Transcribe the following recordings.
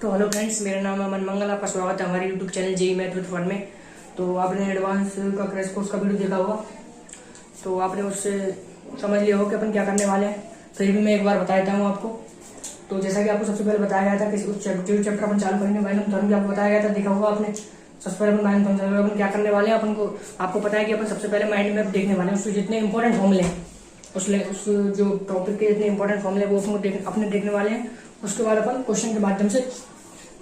तो hello friends, मेरा नाम है अमन मंगल। आपका स्वागत है हमारे YouTube channel JEE math with fun में। तो आपने एडवांस का क्रैश कोर्स का वीडियो देखा होगा, तो आपने उससे समझ लिया होगा कि अपन क्या करने वाले हैं। फिर भी मैं एक बार बता देता हूँ आपको। तो जैसा कि आपको सबसे पहले बताया गया था कि उस चैप्टर अपन चालू करेंगे बाइनोम थ्योरम, भी आपको बताया गया था, देखा होगा आपने। सबसे पहले अपन बाइनोम थ्योरम अपन क्या करने वाले हैं, अपन को आपको पता है कि अपन सबसे पहले माइंड मैप देखने वाले हैं। उसके जितने इंपॉर्टेंट फॉर्मूले हैं, उस जो टॉपिक के जितने इंपॉर्टेंट फॉर्मूले वो अपने देखने वाले हैं। उसके बाद अपन क्वेश्चन के माध्यम से,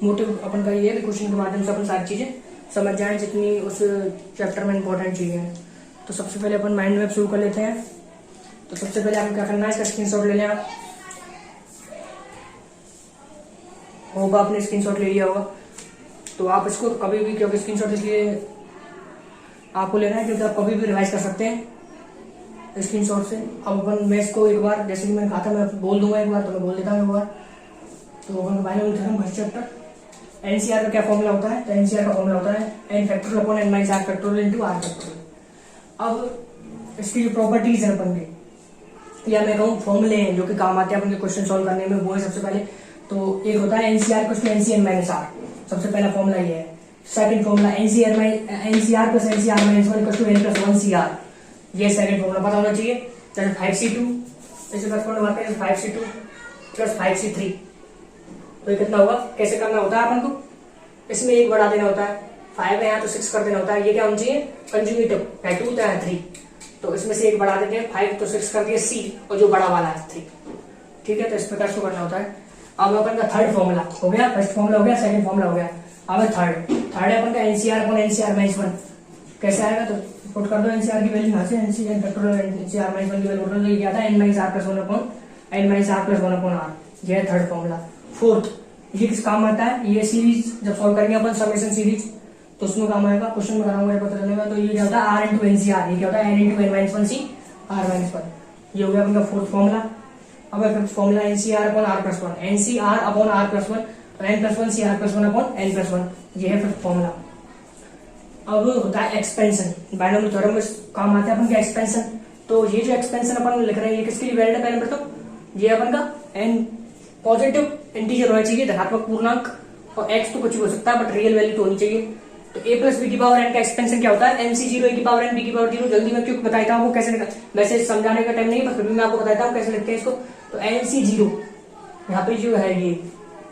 मोटिव अपन का ये है कि क्वेश्चन के माध्यम से अपन सारी चीजें समझ जाएं जितनी उस चैप्टर में इंपॉर्टेंट चीजें हैं। तो सबसे पहले अपन माइंड मैप शुरू कर लेते हैं। तो सबसे पहले आपको क्या करना है, इसका स्क्रीनशॉट ले लें आप। होगा आपने स्क्रीनशॉट ले लिया होगा। तो आप इसको कभी भी, क्योंकि स्क्रीनशॉट इसलिए आपको लेना है क्योंकि आप कभी भी रिवाइज कर सकते हैं स्क्रीनशॉट से। अब अपन मैथ्स को एक बार, जैसे कि मैंने कहा था, मैं बोल दूंगा एक बार, तो मैं बोल देता हूँ एक बार। तो अपन binomial theorem first chapter, NCR का क्या फॉर्मूला होता है। तो एनसीआर का फॉर्मूला होता है n factorial upon n minus r factorial into r factorial. अब इसकी जो प्रॉपर्टीज है अपन के, या मैं कहूँ फॉर्मूले हैं जो कि काम आते हैं अपन के क्वेश्चन सॉल्व करने में, वो है सबसे पहले तो एक होता है NCR plus NCN minus R. सबसे पहला फॉर्मूला ये है। Second formula NCR plus NCR minus 1 equal to n plus 1 CR. ये सेकंड फॉर्मूला पता होना चाहिए। जैसे 5c2, इसे बस फॉर्मूला बात करें 5c2 प्लस 5c3, तो ये कितना होगा, कैसे करना होता है अपन को, इसमें एक बढ़ा देना होता है। 5 है यहाँ तो 6 कर देना होता है। ये क्या होना चाहिए, कंजुगेटिव है, 2 है 3, तो इसमें से एक बढ़ा देते हैं। 5 तो 6 कर दिया c, और जो बड़ा वाला है 3। ठीक है, तो इस प्रकार से करना होता है। अब अपन का थर्ड फॉर्मूला हो गया, फर्स्ट फॉर्मूला हो गया, सेकंड फॉर्मूला हो गया। अब थर्ड है अपन का एनसीआर अपॉन एनसीआर माइनस 1। कैसे आएगा, तो पुट कर दो एनसीआर की वैल्यू यहाँ से, एनसीआर फैक्टोरियल एनसीआर माइनस 1 की वैल्यू पुट कर दो। ये क्या था, n minus r plus 1 upon n minus r plus 1 upon r। ये है थर्ड फॉर्मूला। फोर्थ, ये किस काम आता है, ये सीरीज जब सॉल्व करेंगे अपन समेशन सीरीज, तो उसमें काम आएगा। क्वेश्चन में कराऊंगा पता चलेगा। तो ये क्या होता है, r इंटू एनसीआर। ये क्या होता है, n इंटू n minus 1 c r minus 1। ये हो गया अपन का फोर्थ फॉर्मूला। अब fifth formula NCR upon r plus 1, NCR upon r plus 1, n plus 1 सी r plus 1 upon n plus 1। ये है फिफ्थ फॉर्मूला। अब होता है एक्सपेंशन। बाइनोमियल थ्योरम में काम आता है अपन का एक्सपेंशन। तो ये जो एक्सपेंशन अपन लिख रहे हैं, ये किसके लिए वैलिड है, पहले बताओ। ये अपन का n पॉजिटिव इंटीजर होना चाहिए, धनात्मक पूर्णांक, और x तो कुछ भी हो सकता है बट रियल वैल्यू तो होनी चाहिए। तो a प्लस बी की पावर n का एक्सपेंशन क्या होता है, nc 0 a की पावर n b की पावर 0। जल्दी मैं क्यों बताता हूँ कैसे लिखा, वैसे समझाने का टाइम नहीं है, बस फिर भी मैं आपको बताता हूँ कैसे लिखते हैं इसको। तो nc 0 यहाँ पे जो है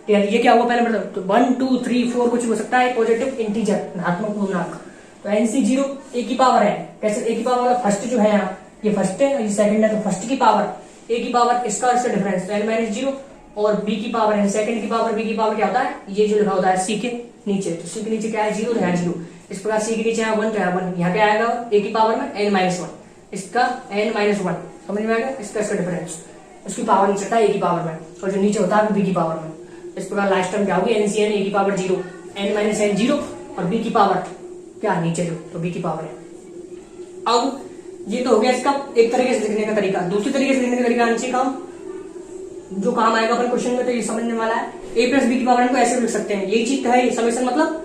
ये क्या होगा, पहले मतलब तो 1 2 3 4 कुछ भी हो सकता है, पॉजिटिव इंटीजर धनात्मक पूर्णांक। तो nc 0 a की पावर है, कैसे a की पावर, फर्स्ट जो है यहाँ, ये फर्स्ट है, ये सेकंड है, तो फर्स्ट की पावर a की पावर, इसका डिफरेंस n माइनस 0, और b की पावर है सेकंड की पावर, b की पावर क्या होता है, ये जो लिखा होता है c के नीचे। तो c के नीचे क्या है, 0, यहाँ 0। इस प्रकार c के नीचे है 1, तो यहाँ 1। यहाँ क्या आएगा, a की पावर में n माइनस 1, इसका n माइनस 1, समझ में आएगा, इसका डिफरेंस। उसकी पावर नीचे होता है a की पावर में, और जो नीचे होता है b की पावर में। इस प्रकार लास्ट टर्म क्या होगी, एनसीएन a की पावर 0, n माइनस n 0, और b की पावर क्या नीचे जो, तो b की पावर है। अब ये तो हो गया इसका एक तरीके से लिखने का तरीका। दूसरी तरीके से लिखने का तरीका नीचे का जो काम आएगा अपन क्वेश्चन में, तो ये समझने वाला है। a प्लस बी की पावर को ऐसे लिख सकते हैं, ये चीज है, समेशन मतलब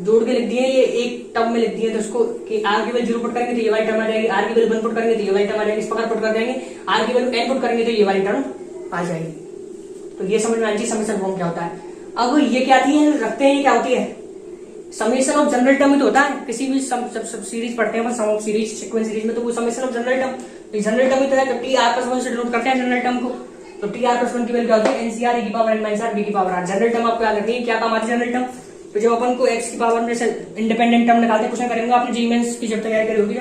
जोड़ के लिख दिए, ये एक टर्म में लिख दिए। तो इसको कि r की वैल्यू 0 पुट करेंगे तो ये वाली टर्म आ जाएगी, r की वैल्यू 1 पुट करेंगे तो ये वाली टर्म आ जाएगी। इस प्रकार पुट कर देंगे, r की वैल्यू n पुट करेंगे तो ये वाली टर्म आ जाएगी। तो ये समझ में आना चाहिए समेशन फॉर्म क्या होता है। अब ये क्या थी रखते हैं, ये क्या होती है, समेशन ऑफ जनरल टर्म ही तो होता है। किसी भी सब सीरीज पढ़ते हैं, sum of series, sequence series में, तो वो summation of general term, general term ही तो है। तो टी आर प्लस 1 से डिनोट करते हैं जनरल टर्म को। तो टी आर प्लस 1 की वैल्यू क्या होती है, एनसीआर ए की power n minus R B की पावर आर। जनरल टर्म आपको याद रखनी है, क्या काम आती है जनरल टर्म। तो जब अपन को x की पावर में से इंडिपेंडेंट टर्म निकालते हैं, क्वेश्चन करेंगे आपने जी मेंस की जब तैयारी करी होगी,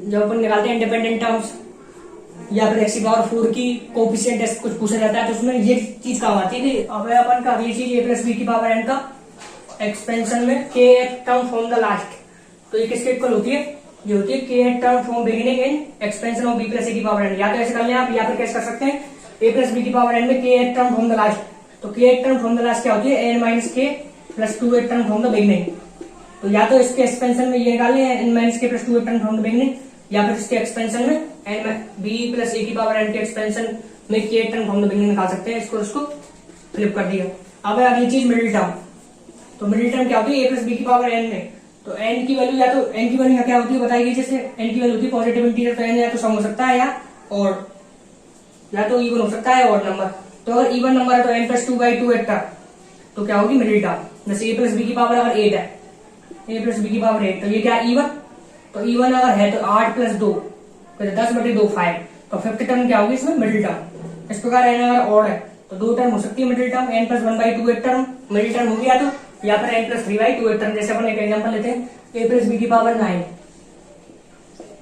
जब अपन निकालते हैं इंडिपेंडेंट टर्म्स, या फिर x की पावर 4 की कोएफिशिएंट कुछ पूछा जाता है, तो उसमें ये चीज काम आती है कि अब अपन का अगली चीज a प्लस बी की पावर n का एक्सपेंशन में k term from the last. तो ये किसके इक्वल होती है, ये होती है k term from beginning in expansion of b plus a की पावर n। या तो ऐसे कर लें आप, या फिर कैसे कर सकते हैं, a प्लस बी की पावर n में k term from the last. तो k term from the last क्या होती है, n minus k plus 2 term from the beginning. तो या तो इसके एक्सपेंशन में ये निकाल लें n minus k plus 2 term from the beginning, या फिर इसके एक्सपेंशन में b प्लस a की पावर n के एक्सपेंशन में k term from the beginning निकाल सकते हैं। इसको फ्लिप कर दिया। अब अगली चीज मिडिल टर्म। तो मिडिल टर्म क्या होती है, a प्लस बी की पावर n में। तो n की वैल्यू, या तो n की वैल्यू क्या होती है बताइए, जैसे n की वैल्यू होती है पॉजिटिव इंटीजर, तो n या तो सम हो सकता है या तो इवन हो सकता है, और नंबर। तो अगर इवन नंबर है तो n प्लस 2/2 वेक्टर, तो क्या होगी मिडिल टर्म। जैसे ए प्लस बी की पावर अगर 8 है, ए प्लस बी की पावर 8, तो ये क्या इवन, तो इवन अगर है तो 8 प्लस 2 तो 10/2 5, तो फिफ्थ टर्म क्या होगी इसमें मिडिल टर्म। इस प्रकार एन अगर ऑड है तो 2 टर्म हो सकती है मिडिल टर्म, n प्लस 1/2 एक टर्म मिडिल टर्म हो गया, तो या फिर n प्लस 3/2 एक टर्म। जैसे अपन एक एग्जांपल लेते हैं, a प्लस बी की पावर 9,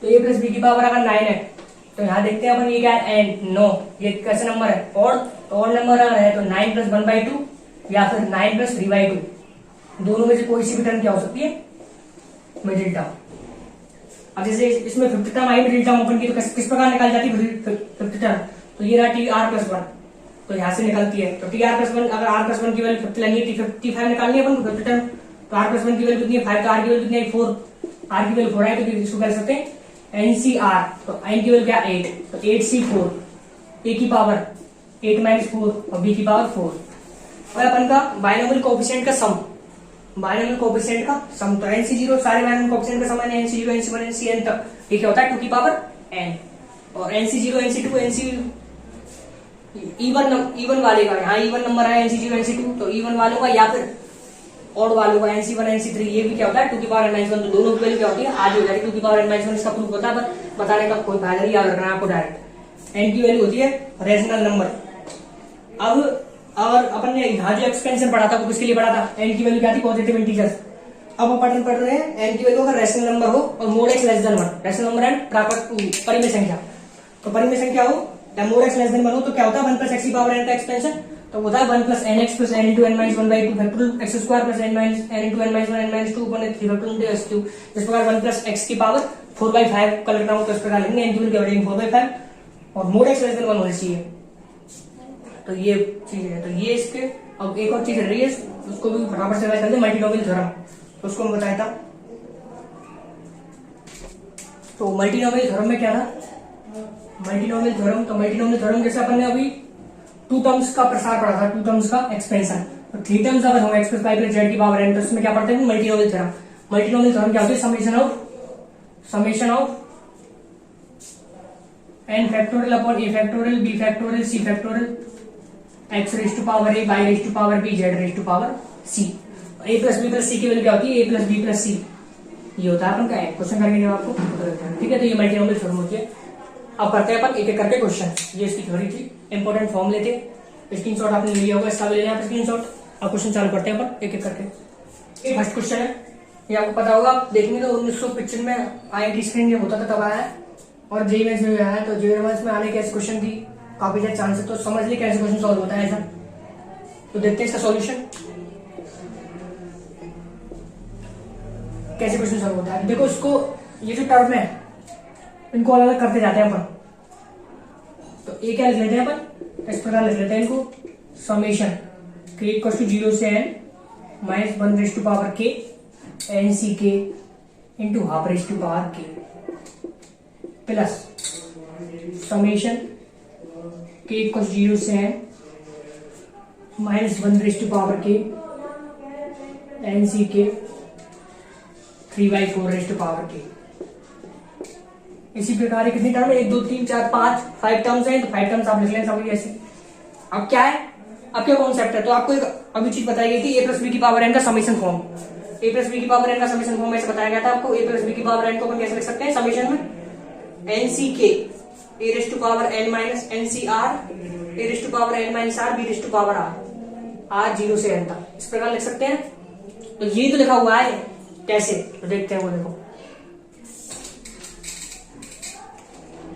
तो a प्लस बी की पावर अगर 9 है तो यहाँ देखते हैं अपन ये क्या है n 9, ये कैसे नंबर है ऑड, तो ऑड नंबर अगर है तो 9 प्लस 1/2 या फिर 9 प्लस 3/2, दोनों में से कोई सी भी टर्म क्या हो सकती है मिडिल टर्म। अब जैसे इसमें फिफ्थ टर्म आई मिडिल टर्म ओपन की, तो किस प्रकार निकाल जाती है फिफ्थ टर्म, तो ये रहा टी आर प्लस 1, तो यहाँ से निकलती है, तो टी आर प्लस 1, अगर आर प्लस 1 की वैल्यू 50 लेनी है, 55 निकालनी है अपन को फिफ्थ टर्म, तो आर प्लस 1 की वैल्यू कितनी है 5, तो आर की वैल्यू कितनी है 4, आर की वैल्यू 4 है, तो इसको कर सकते हैं एनसीआर, तो एन की वैल्यू क्या 8, तो 8c4, ए की पावर 8 माइनस 4 और बी की पावर 4। और अपन का बायनोमियल कोएफिशिएंट का सम, बायनोमियल कोएफिशिएंट का सम, तो NC0 सारे बायनोमियल कोएफिशिएंट का सम है NC0 NC1 NCn तक, ये क्या होता है 2 की पावर n, और NC0 NC2 NC इवन वाले का, यहाँ इवन नंबर है NC0 NC2, तो इवन वालों का या फिर ऑड वालों का NC1 NC3, ये भी क्या होता है 2 की पावर n-1, तो दोनों की वैल्यू क्या होती है आधी हो जाती है 2 की पावर n-1। इसका प्रूफ होता है, पर बताने का कोई फायदा नहीं, याद रखना है आपको डायरेक्ट। n की वैल्यू होती है रेशनल नंबर। अब अगर अपन ने यहाँ जो एक्सपेंशन पढ़ा था वो किसके लिए पढ़ा था, n की वैल्यू क्या थी पॉजिटिव इंटीजर्स। अब अपन पढ़ रहे हैं n की वैल्यू अगर रेशनल नंबर हो और mode x less than 1, rational number and परिमेय संख्या, तो परिमेय संख्या हो या मोड x लेस देन 1 हो, तो क्या होता है 1 प्लस x की पावर n का एक्सपेंशन, तो होता है 1 प्लस nx प्लस n इंटू n minus 1/2 factorial x square plus n minus n इंटू n minus 1 n minus 2 upon 3 factorial x cube. इस प्रकार 1 प्लस x की पावर 4/5 कर लेता हूं, तो इस प्रकार लिखेंगे n की वैल्यू क्या बनेगी 4/5 और मोड x लेस देन 1 होना चाहिए, तो ये चीज है। तो ये इसके, अब एक और चीज रही है उसको भी फटाफट से रिवाइज कर दे, मल्टीनोमियल थ्योरम, तो उसको मैं बताया था। तो मल्टीनोमियल थ्योरम में क्या था, मल्टीनोमियल थ्योरम, तो मल्टीनोमियल थ्योरम जैसे अपन ने अभी 2 टर्म्स का प्रसार पढ़ा था, 2 टर्म्स का एक्सपेंशन, तो 3 टर्म्स अगर हो x plus y plus z की पावर n, तो इसमें क्या पढ़ते हैं मल्टीनोमियल थ्योरम। मल्टीनोमियल थ्योरम क्या होती है summation of n factorial upon a factorial b factorial c factorial x raise to power a y raise to power b z raise to power c। a plus b plus c की value क्या होती है a plus b plus c, ये होता है अपन का question करके जब आपको, ठीक है। तो ये मल्टीनोमियल थ्योरम होती है। अब करते हैं अपन एक एक करके क्वेश्चन, ये इसकी थ्योरी थी, इंपॉर्टेंट फॉर्म लेते, स्क्रीनशॉट आपने लिया होगा, इसका भी लेना है स्क्रीनशॉट। अब क्वेश्चन चालू करते हैं अपन एक एक करके। फर्स्ट क्वेश्चन है, ये आपको पता होगा, आप देखेंगे तो 1995 में IIT स्क्रीन जब होता था तब आया है, और जेईई मेंस में भी आया है, तो जेईई मेंस में आने के ऐसे क्वेश्चन की काफी ज्यादा चांस है, तो समझ ली कैसे क्वेश्चन सॉल्व होता है ऐसा। तो देखते हैं इसका सॉल्यूशन कैसे क्वेश्चन सॉल्व होता है। देखो इसको, ये जो टर्म है इनको अलग अलग करते जाते हैं अपन, तो ये क्या लिख लेते हैं अपन, इस प्रकार लिख लेते हैं इनको, समेशन k इक्वल टू 0 से n minus 1 raise to power k n c k into half raise to power k plus summation k equal to 0 से n minus 1 raise to power k n c k 3/4 raise to power k। इसी प्रकार कितनी term है, 1 2 3 4 5 terms हैं, तो 5 terms आप लिख लें समझ ऐसे। अब क्या है, अब क्या कॉन्सेप्ट है, तो आपको एक अभी चीज बताई गई थी, a प्लस बी की पावर n का summation form, a plus B की पावर n का समेशन फॉर्म ऐसे बताया गया था आपको। a प्लस बी की पावर n को अपन कैसे लिख सकते हैं समेशन में nck a raise to power n minus ncr a raise to power n minus r b raise to power r 0 से n तक, इस प्रकार लिख सकते हैं। तो ये तो लिखा हुआ है, कैसे तो देखते हैं वो, देखो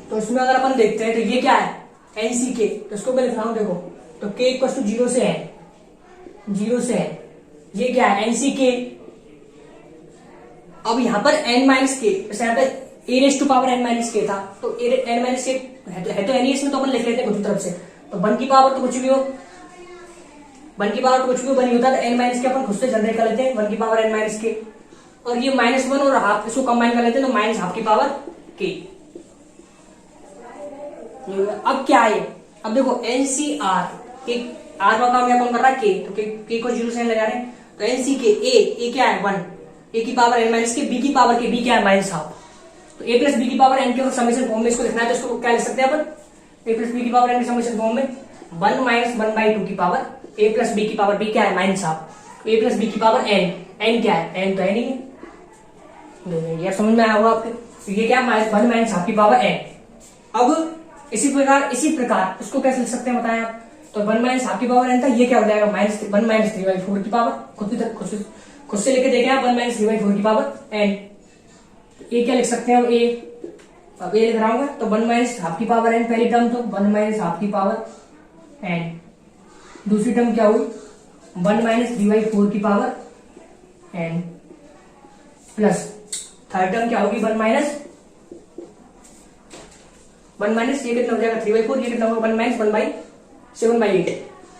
तो इसमें अगर अपन देखते हैं तो ये क्या है NCK, तो इसको मैं लिख रहा हूं देखो, तो k इक्वल टू 0 से n, 0 से n, ये क्या है NCK। अब यहां पर n माइनस k, जैसे यहां पर a raise to power n minus k था, तो n माइनस k है तो n ही इसमें, तो अपन लिख लेते हैं खुद की तरफ से, तो 1 की पावर तो कुछ भी हो, 1 की पावर तो कुछ भी हो, 1 ही होता है, तो n माइनस के अपन खुद से जनरेट कर लेते हैं 1 की पावर n माइनस k, और ये -1 और हाफ इसको कंबाइन कर लेते हैं, तो माइनस हाफ की पावर k। अब क्या है, अब देखो NCR आर का काम कौन कर रहा है k, तो k को 0 से n लगा रहे हैं, तो NCK a क्या है 1, a की पावर n माइनस के, b की पावर k, b क्या है माइनस हाफ, तो a प्लस बी की पावर n के समेशन फॉर्म में इसको लिखना है, तो इसको क्या लिख सकते हैं अपन, a प्लस बी की पावर n के समेशन फॉर्म में 1 माइनस 1/2 की पावर ए प्लस बी की पावर बी क्या है, माइनस हाफ। ए प्लस बी की पावर एन, एन क्या है, एन तो है नहीं है, यार समझ में आया होगा आपके। तो ये क्या है, 1 माइनस हाफ की पावर एन। अब इसी प्रकार इसको कैसे लिख सकते हैं बताएं आप। तो 1 माइनस हाफ की पावर एन था, ये क्या हो जाएगा, -1 माइनस 3/4 की पावर। खुद से लेके देखें आप, 1 माइनस 3/4 की पावर एन। ये क्या लिख सकते हैं अब ए, अब ए लिख रहा हूँ तो 1 माइनस हाफ की पावर एन पहली टर्म, तो 1 माइनस हाफ की पावर एन। दूसरी टर्म क्या हुई, 1 माइनस 3/4 की power N, plus third term क्या होगी, 1 माइनस ये कितना हो जाएगा 3/4, ये कितना होगा 1 माइनस 7/8,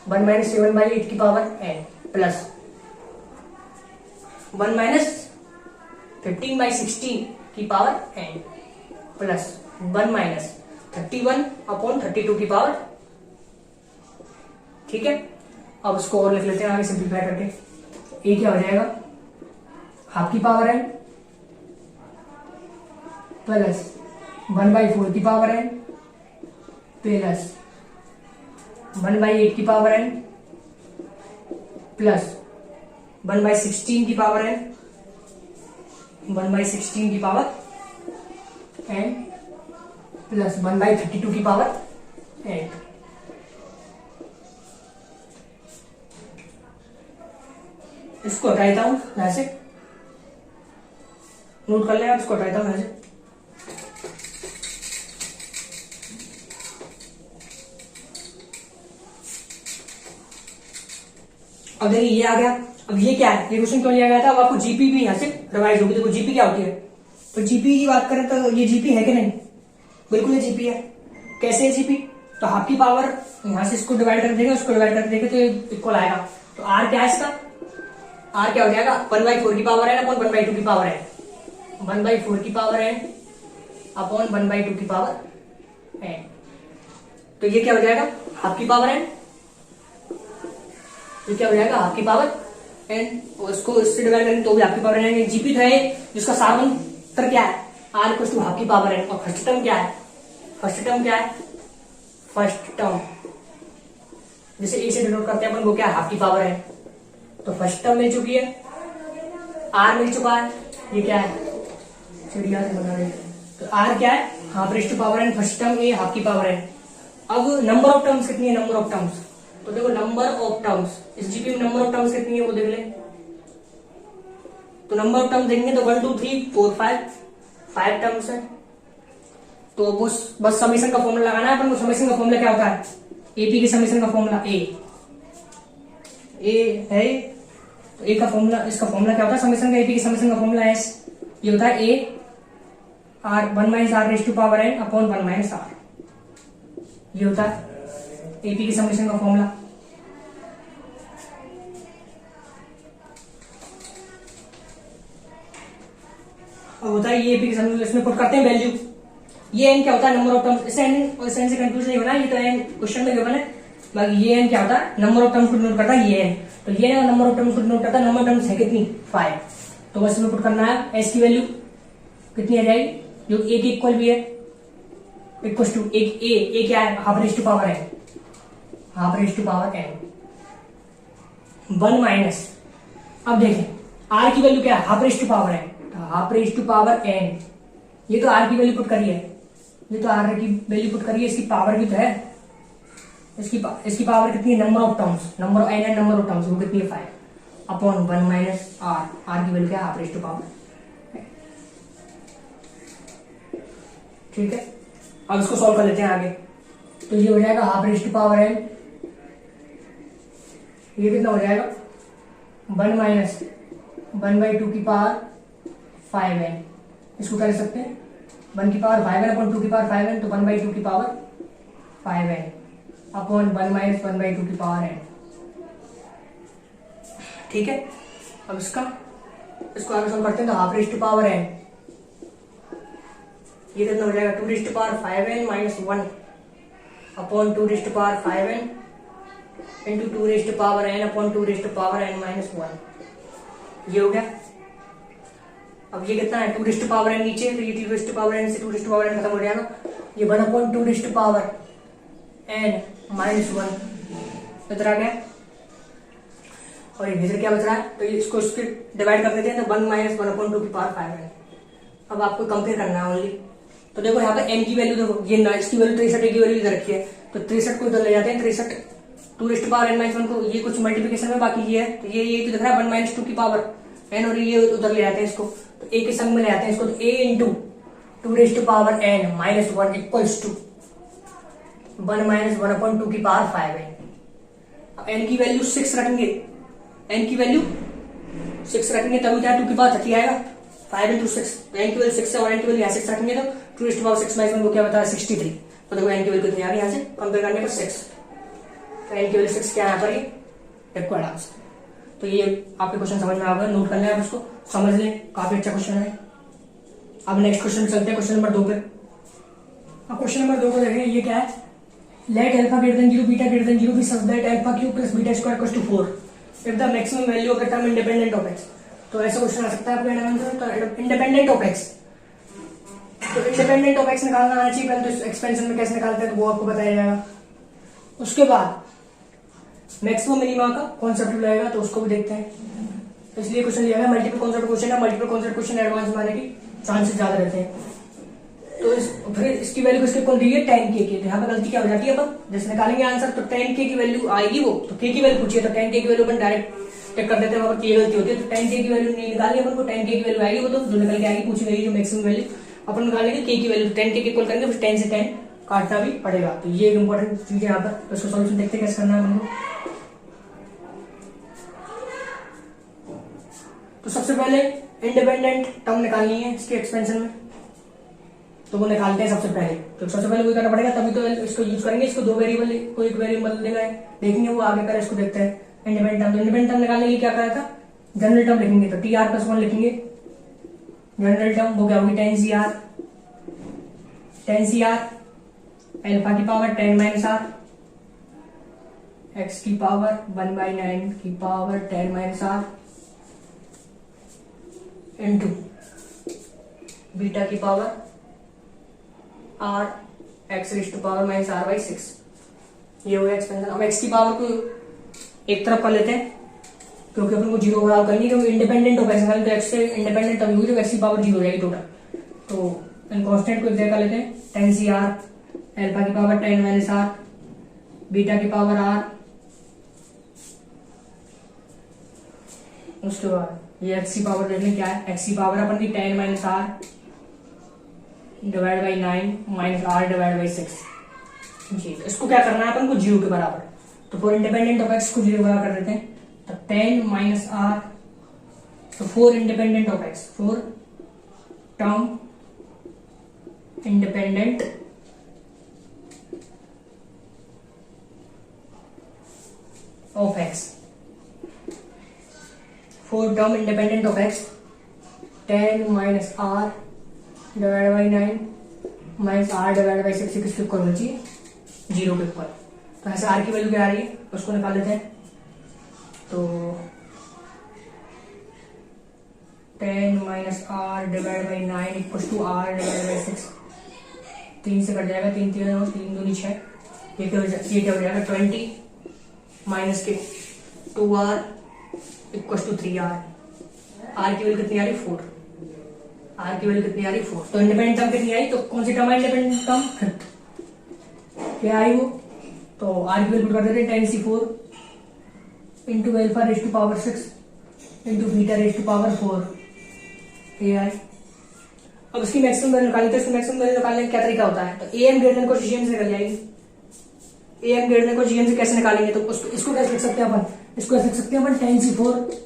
1 माइनस 7/8 की पावर एन, प्लस 1 माइनस 15/16 की पावर एन, प्लस 1 माइनस 31/32 की पावर। ठीक है, अब उसको और लिख लेते हैं आगे सिंप्लीफाई करके। ए क्या हो जाएगा, हाफ की पावर एन प्लस 1/4 की पावर एन प्लस 1/8 की पावर एन प्लस 1/16 की पावर एन, 1/16 की पावर एन प्लस 1/32 की पावर एन। इसको हटा देता हूं यहां से, नोट कर लें आप, इसको हटा देता हूं यहां से। अब देखिए ये आ गया। अब ये क्या है, ये क्वेश्चन क्यों लिया गया था, अब आपको जीपी भी यहां से रिवाइज होगी। देखो जीपी क्या होती है, तो जीपी की बात करें तो ये जीपी है कि नहीं, बिल्कुल ये जीपी है। कैसे है जीपी, तो हाफ की पावर यहां से इसको डिवाइड कर देंगे, उसको डिवाइड कर देंगे तो इक्वल आएगा। तो आर क्या है इसका, आर क्या हो जाएगा 1/4 की पावर एन अपॉन 1/2 की पावर एन, 1/4 की पावर एन अपॉन 1/2 की पावर एन। तो ये क्या हो जाएगा हाफ की पावर एन, ये क्या हो जाएगा हाफ की पावर एन, और इसको इससे डिवाइड करेंगे तो भी हाफ की पावर एन। जीपी तो है जिसका सामान्य क्या है, आर इक्वल टू हाफ की पावर एन। और फर्स्ट टर्म क्या है, फर्स्ट टर्म क्या है, फर्स्ट टर्म जिसे ए से डिनोट करते हैं अपन, वो क्या है हाफ की पावर एन। तो फर्स्ट टर्म मिल चुकी है, आर मिल चुका है, ये क्या है चिड़िया से बना रही है। तो आर क्या है, half raise to power N, first term A half की पावर एन। अब नंबर ऑफ टर्म्स कितनी है, नंबर ऑफ टर्म्स, तो देखो नंबर ऑफ टर्म्स इस जीपी में नंबर ऑफ टर्म्स कितनी है वो देख लें। तो नंबर ऑफ टर्म्स देखेंगे तो 1 2 3 4 5 टर्म्स है। तो बस समेशन का फॉर्मूला लगाना है अपन को। समेशन का फॉर्मूला क्या होता है, एपी की समेशन का फॉर्मूला ए है। तो ए का फॉर्मूला, इसका फॉर्मूला क्या होता है समेशन का, एपी की समेशन का फॉर्मूला एस, ये होता है A R 1 minus R raise to power N upon 1 minus R, ये होता है एपी की समेशन का फॉर्मूला। अब होता है ये एपी की समेशन, इसमें पुट करते हैं वैल्यू। ये एन क्या होता है, नंबर ऑफ टर्म्स। इस एन और इस एन से कंफ्यूज नहीं होना, ये तो एन क्वेश्चन में गिवन है। बाकी ये एन क्या होता है, नंबर ऑफ टर्म्स को डिनोट करता है, ये एन। तो ये नंबर ऑफ टर्म्स को डिनोट करता है, नंबर ऑफ टर्म्स है कितनी 5। तो बस इसमें पुट करना है एस की वैल्यू कितनी आ जाएगी, जो ए के इक्वल भी है, इक्वल टू एक ए क्या है half raise to power N, half raise to power N 1 minus. अब देखें आर की वैल्यू क्या है, half raise to power N, half raise to power N. ये तो आर की वैल्यू पुट करी है, ये तो आर की वैल्यू पुट करी है, इसकी पावर भी तो है। इसकी पावर कितनी है, number of terms, number of N number of terms, वो कितनी है 5 अपॉन 1 माइनस आर। आर की वैल्यू क्या है हाफ रेज़ टू पावर। ठीक है, अब इसको सॉल्व कर लेते हैं आगे। तो ये हो जाएगा half raise to power N, ये कितना हो जाएगा 1 माइनस 1/2 की पावर 5n। इसको क्या कर सकते हैं 1 की पावर 5n अपॉन 2 की पावर 5n, तो 1/2 की पावर 5n अपॉन 1 माइनस 1/2 की पावर n। ठीक है, अब इसको आगे सॉल्व करते हैं। तो half raise to power n, ये कितना हो जाएगा 2 raise to power 5n minus 1 upon 2 raise to power 5n into 2 raise to power n upon 2 raise to power n minus 1। ये हो गया। अब ये कितना है 2 रेज़ टू पावर n नीचे, तो ये 2 रेज़ टू पावर n से 2 रेज़ टू पावर n खत्म हो जाएगा। ये 1 upon 2 raise to power n minus 1 इधर आ गया। और ये भेजर क्या बच रहा है, तो इसको इसके डिवाइड कर देते हैं तो 1 - 1/2 की पावर 5 है। अब आपको कंपेयर करना है ओनली। तो देखो यहाँ पर एन की वैल्यू देखो, ये इसकी वैल्यू 63 की वैल्यू इधर रखी है, तो 63 को इधर ले जाते हैं, 63 2n - 1 को, ये कुछ मल्टीप्लिकेशन में बाकी ये है, तो ये तो दिख रहा है 1 - 2 की पावर n, और ये उधर ले जाते हैं इसको, तो a के संग में ले जाते हैं इसको, तो a into 2n - 1 equals to 1 - 1/2 की पावर 5 है। अब n की वैल्यू 6 रखेंगे, n की वैल्यू 6 रखेंगे तभी क्या 2 की पावर 30 आएगा, 5 इंटू 6, तो n की वैल्यू 6 है और n की वैल्यू यहाँ 6 रखेंगे तो 2 पावर 6 - 1 को क्या बता है 63। तो देखो n की वैल्यू कितनी आ गई यहाँ से कंपेयर करने पर 6, तो n की वैल्यू 6 क्या है यहाँ पर, ये रिक्वायर्ड आंसर। तो ये आपके क्वेश्चन समझ में आ गया, नोट कर लें आप इसको, समझ लें, काफी अच्छा क्वेश्चन है। अब नेक्स्ट क्वेश्चन चलते हैं, क्वेश्चन नंबर 2 पे। अब क्वेश्चन नंबर 2 को देखें, ये क्या है, let alpha greater than 0 beta greater than 0 be such that alpha cube plus beta square equals to 4 if the maximum value of the term independent of X. तो ऐसा question आ सकता है आपके एग्जाम, तो इंडिपेंडेंट ऑफ एक्स, तो independent of X निकालना आना चाहिए, पहले तो एक्सपेंशन में कैसे निकालते हैं तो वो आपको बताया जाएगा। उसके बाद मैक्सिमम मिनिमा का कॉन्सेप्ट लगेगा, तो उसको भी देखते हैं। इसलिए क्वेश्चन लिया गया मल्टीपल कॉन्सेप्ट क्वेश्चन है, मल्टीपल कॉन्सेप्ट क्वेश्चन एडवांस माने की चांसेस ज्यादा रहते हैं। तो फिर इसकी वैल्यू किसके इक्वल दी है 10k की, तो यहाँ पर गलती क्या हो जाती है, अपन जैसे निकालेंगे आंसर तो 10k की वैल्यू आएगी, वो तो k की वैल्यू पूछिए तो 10k की वैल्यू अपन डायरेक्ट टेक कर देते हैं, वहां पर ये गलती होती है, तो 10k की वैल्यू नहीं निकाली अपन को, 10k की वैल्यू आएगी वो तो जो निकल के आएगी पूछी गई जो मैक्सिमम वैल्यू अपन निकालेंगे k की वैल्यू 10k की इक्वल करेंगे, फिर 10 से 10 काटना भी पड़ेगा। तो ये एक इंपॉर्टेंट चीज है यहाँ पर, तो इसको सॉल्यूशन देखते कैसे करना है हमको। तो सबसे पहले इंडिपेंडेंट टर्म निकालनी है इसके एक्सपेंशन में, तो वो निकालते हैं सबसे पहले, तो सबसे पहले वो करना पड़ेगा, तभी तो इसको यूज करेंगे। इसको 2 वेरिएबल को एक वेरिएबल देगा देखेंगे, वो आगे कर इसको देखते हैं। इंडिपेंडेंट टर्म, तो इंडिपेंडेंट टर्म निकालने के लिए क्या करा था, जनरल टर्म लिखेंगे, तो टी आर प्लस 1 लिखेंगे जनरल टर्म, वो क्या होगी 10 CR अल्फा की पावर 10 - r एक्स की पावर 1/9 की पावर 10 - r इंटू बीटा की power r X raise to power -r/6। ये हो गया एक्सपेंशन। अब एक्स की पावर को एक तरफ कर लेते हैं क्योंकि अपन को 0 बराबर करनी है, क्योंकि इंडिपेंडेंट ऑफ एक्स, तो एक्स से इंडिपेंडेंट तभी होगी जब एक्स की पावर 0 हो जाएगी टोटल। तो इन कांस्टेंट को एक जगह कर लेते हैं, 10 CR अल्फा की पावर 10 - r बीटा की पावर r, उसके बाद ये एक्स की पावर देख लें क्या है, एक्स की पावर अपन की 10 - r divide by 9 - r divide by 6 जी। तो इसको क्या करना है अपन को 0 के बराबर, तो फॉर इंडिपेंडेंट ऑफ एक्स को 0 के बराबर कर देते हैं, तो 10 - r, तो 4 independent of x, 4 term independent of x, 4 term independent of x 10 - r divide by 9 - r divide by 6 किसके इक्वल होना चाहिए 0 के इक्वल। तो ऐसे r की वैल्यू क्या आ रही है उसको निकाल लेते हैं, तो 10 - r divide by 9 equal to r divide by 6, 3 से कट जाएगा, 3 3 3 दूनी 6, ये क्या हो जाएगा 20 माइनस के 2r equal to 3r। r की वैल्यू कितनी आ रही 4, r की वैल्यू कितनी आ रही 4। तो इंडिपेंडेंट टर्म कितनी आई, तो कौन सी टर्म आई इंडिपेंडेंट टर्म फिफ्थ, क्या आई वो, तो r की वैल्यू कर देते हैं 10 into alpha raise to power 6 into beta raise to power 4, ये आई। अब इसकी मैक्सिमम वैल्यू निकालनी, तो इसकी मैक्सिमम वैल्यू निकालने का क्या तरीका होता है, तो am ग्रेटर देन को gm से निकल जाएगी, am ग्रेटर देन को gm से कैसे निकालेंगे, तो इसको कैसे लिख सकते हैं अपन, इसको ऐसे लिख सकते हैं अपन 10